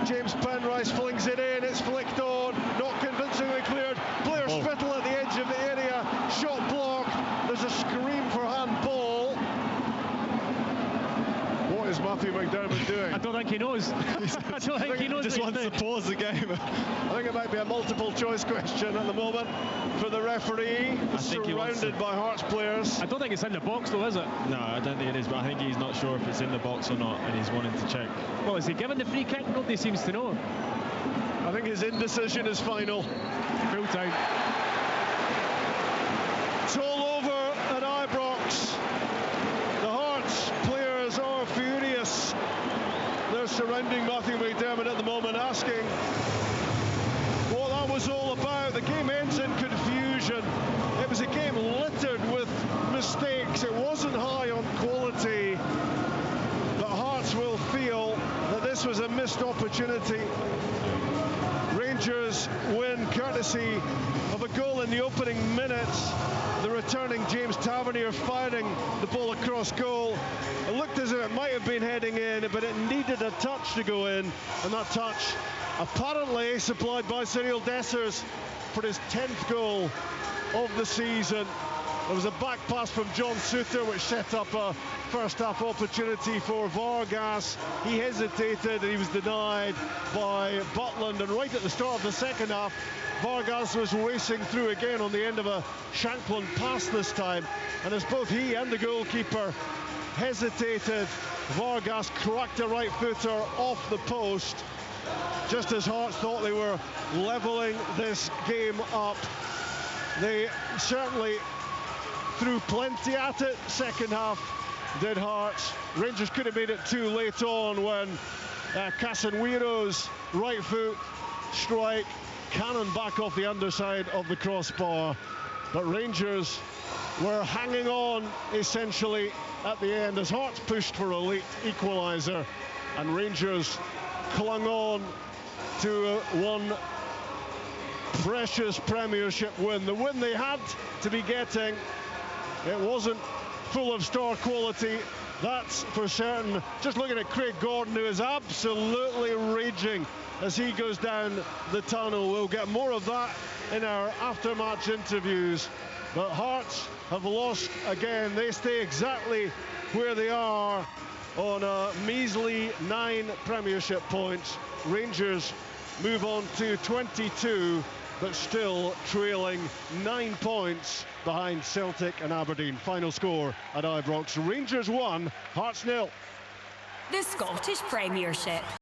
B: James Penrice flings it in. It's flicked on. Not convincingly cleared. Blair Spittle at the edge of the area. Shot blocked. There's a scream for handball. What is Matthew McDermott doing?
D: I don't think he knows. I don't think he knows.
E: Just wants to pause the game.
B: I think it might be a multiple choice question at the moment for the referee. Surrounded by Hearts players.
D: I don't think it's in the box though, is it?
E: No, I don't think it is, but I think he's not sure if it's in the box or not, and he's wanting to check.
D: Well, is he given the free kick? Nobody seems to know.
B: I think his indecision is final.
D: Full time.
B: It's all over at Ibrox. The Hearts players are furious. They're surrounding Matthew McDermott at the moment, asking what that was all about. The game ends in confusion. It was a game littered with mistakes. It wasn't high on quality. But Hearts will feel that this was a missed opportunity. Rangers win courtesy of a goal in the opening minutes. The returning James Tavernier firing the ball across goal. It looked as if it might have been heading in, but it needed a touch to go in, and that touch apparently supplied by Cyril Dessers for his 10th goal of the season. There was a back pass from John Souttar which set up a first half opportunity for Vargas. He hesitated and he was denied by Butland, and right at the start of the second half Vargas was racing through again on the end of a Shankland pass this time, and as both he and the goalkeeper hesitated, Vargas cracked a right footer off the post just as Hearts thought they were levelling this game up. They certainly threw plenty at it. Second half did Hearts. Rangers could have made it too late on when Casemiro's right foot strike cannon back off the underside of the crossbar. But Rangers were hanging on essentially at the end as Hearts pushed for a late equaliser, and Rangers clung on to one precious Premiership win. The win they had to be getting. It wasn't full of star quality, that's for certain. Just looking at Craig Gordon, who is absolutely raging as he goes down the tunnel. We'll get more of that in our after-match interviews. But Hearts have lost again. They stay exactly where they are on a measly 9 Premiership points. Rangers move on to 22, but still trailing 9 points behind Celtic and Aberdeen. Final score at Ibrox: Rangers 1, Hearts 0.
F: The Scottish Premiership.